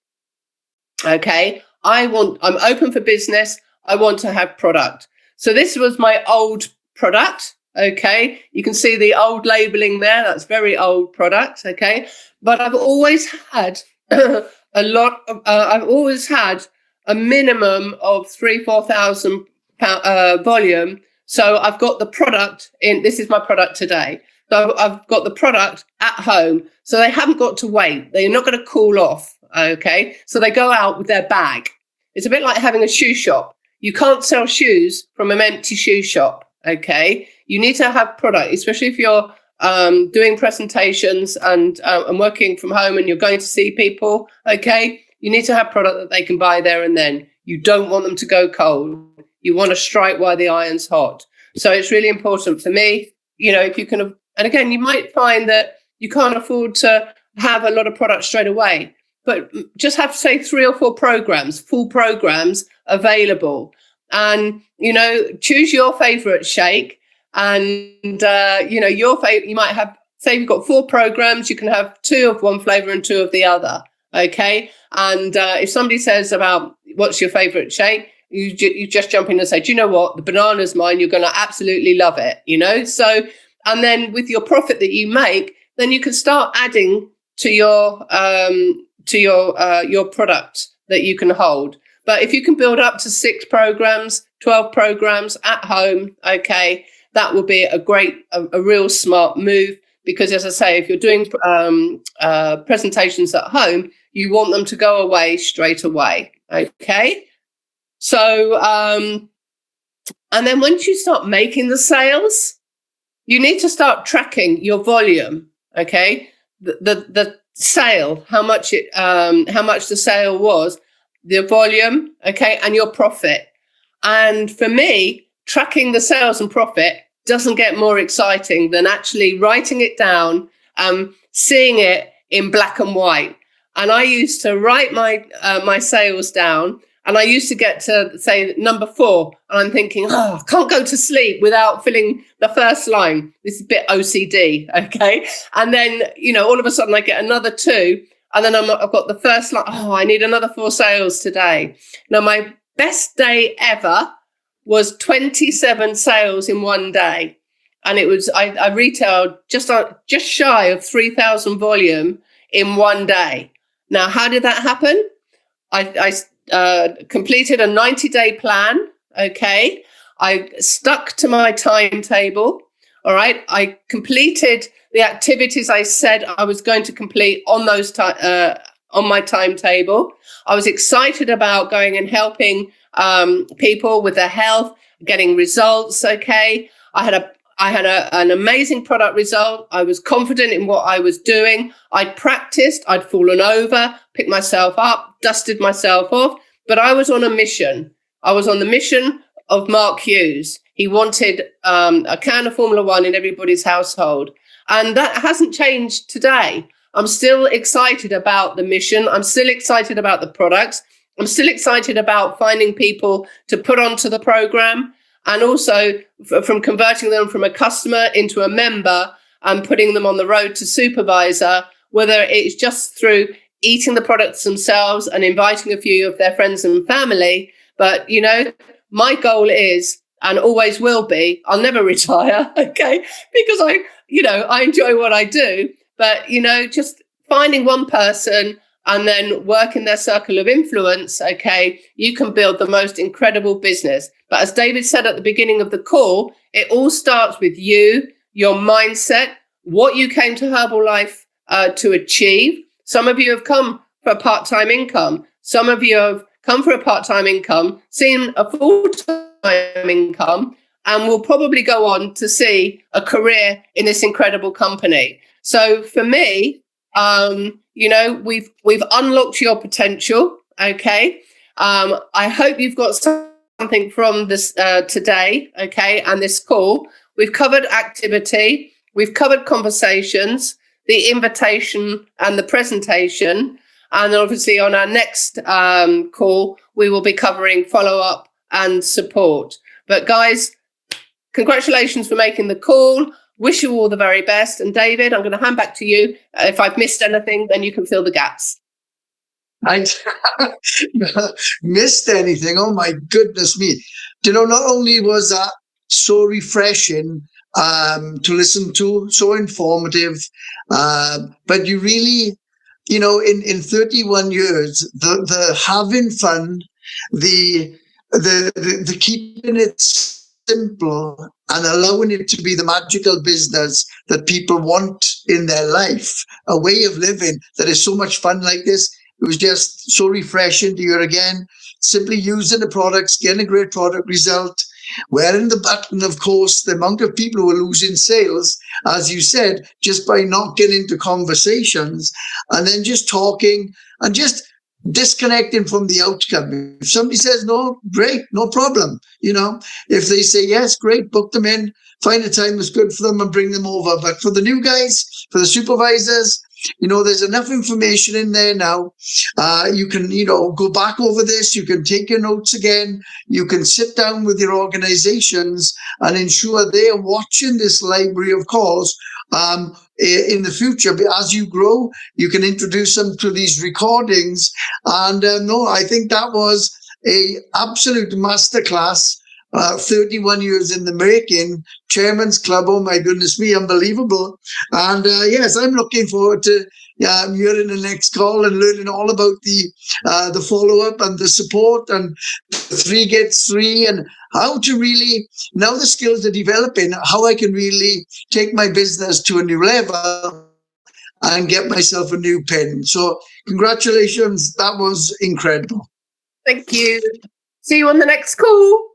okay? I'm open for business. I want to have product. So this was my old product, okay? You can see the old labeling there. That's very old product, okay? But I've always had I've always had a minimum of 3,000-4,000 volume. So I've got the product this is my product today. So I've got the product at home. So they haven't got to wait. They're not going to cool off. Okay. So they go out with their bag. It's a bit like having a shoe shop. You can't sell shoes from an empty shoe shop. Okay. You need to have product, especially if you're doing presentations and working from home and you're going to see people. Okay. You need to have product that they can buy there and then. You don't want them to go cold. You want to strike while the iron's hot. So it's really important for me, if you can, and again, you might find that you can't afford to have a lot of product straight away, but just have, say, 3 or 4 programs, full programs available. And, choose your favorite shake. And, your favorite, you might have, say, you've got 4 programs, you can have 2 of one flavor and 2 of the other. Okay. And if somebody says about what's your favorite shake, you just jump in and say, do you know what? The banana's mine. You're going to absolutely love it, So, and then with your profit that you make, then you can start adding to your product that you can hold. But if you can build up to 6 programs, 12 programs at home, okay, that will be a real smart move. Because as I say, if you're doing presentations at home, you want them to go away straight away, okay? So, and then once you start making the sales, you need to start tracking your volume, okay? The sale, how much the sale was, the volume, okay, and your profit. And for me, tracking the sales and profit doesn't get more exciting than actually writing it down, seeing it in black and white. And I used to write my sales down. And I used to get to, say, number 4, and I'm thinking, I can't go to sleep without filling the first line. This is a bit OCD, okay? And then, all of a sudden I get another 2, and then I've got the first line. I need another 4 sales today. Now, my best day ever was 27 sales in one day. And it was, I retailed just shy of 3,000 volume in one day. Now, how did that happen? I completed a 90-day plan. Okay. I stuck to my timetable. All right. I completed the activities I said I was going to complete on those on my timetable. I was excited about going and helping people with their health, getting results. Okay. I had an amazing product result. I was confident in what I was doing. I'd practiced, I'd fallen over, picked myself up, dusted myself off, but I was on a mission. I was on the mission of Mark Hughes. He wanted a can of Formula 1 in everybody's household. And that hasn't changed today. I'm still excited about the mission. I'm still excited about the products. I'm still excited about finding people to put onto the program. And also from converting them from a customer into a member and putting them on the road to supervisor, whether it's just through eating the products themselves and inviting a few of their friends and family. But, my goal is, and always will be, I'll never retire, okay, because I enjoy what I do. But, just finding one person and then work in their circle of influence, okay, you can build the most incredible business. But as David said at the beginning of the call, it all starts with you, your mindset, what you came to Herbalife to achieve. Some of you have come for a part-time income. Some of you have come for a part-time income, seen a full-time income, and will probably go on to see a career in this incredible company. So for me, we've unlocked your potential. Okay. I hope you've got some something from this today, okay, and this call. We've covered activity, we've covered conversations, the invitation and the presentation, and obviously on our next call, we will be covering follow-up and support. But guys, congratulations for making the call. Wish you all the very best. And David, I'm going to hand back to you. If I've missed anything, then you can fill the gaps. I missed anything. Oh my goodness me. Not only was that so refreshing to listen to, so informative, but you really, in 31 years, the having fun, the keeping it simple and allowing it to be the magical business that people want in their life, a way of living that is so much fun like this. It was just so refreshing to hear again, simply using the products, getting a great product result, wearing the button, of course, the amount of people who are losing sales, as you said, just by not getting into conversations and then just talking and just disconnecting from the outcome. If somebody says no, great, no problem. If they say yes, great, book them in, find a time that's good for them and bring them over. But for the new guys, for the supervisors, there's enough information in there now. You can, go back over this. You can take your notes again. You can sit down with your organizations and ensure they are watching this library of calls in the future. But as you grow, you can introduce them to these recordings. And no, I think that was a absolute masterclass. 31 years in the making, Chairman's Club. Oh my goodness me, unbelievable. And yes, I'm looking forward to hearing the next call and learning all about the follow-up and the support and 3 gets 3 and how to really, now the skills are developing, how I can really take my business to a new level and get myself a new pen. So congratulations, that was incredible. Thank you. See you on the next call.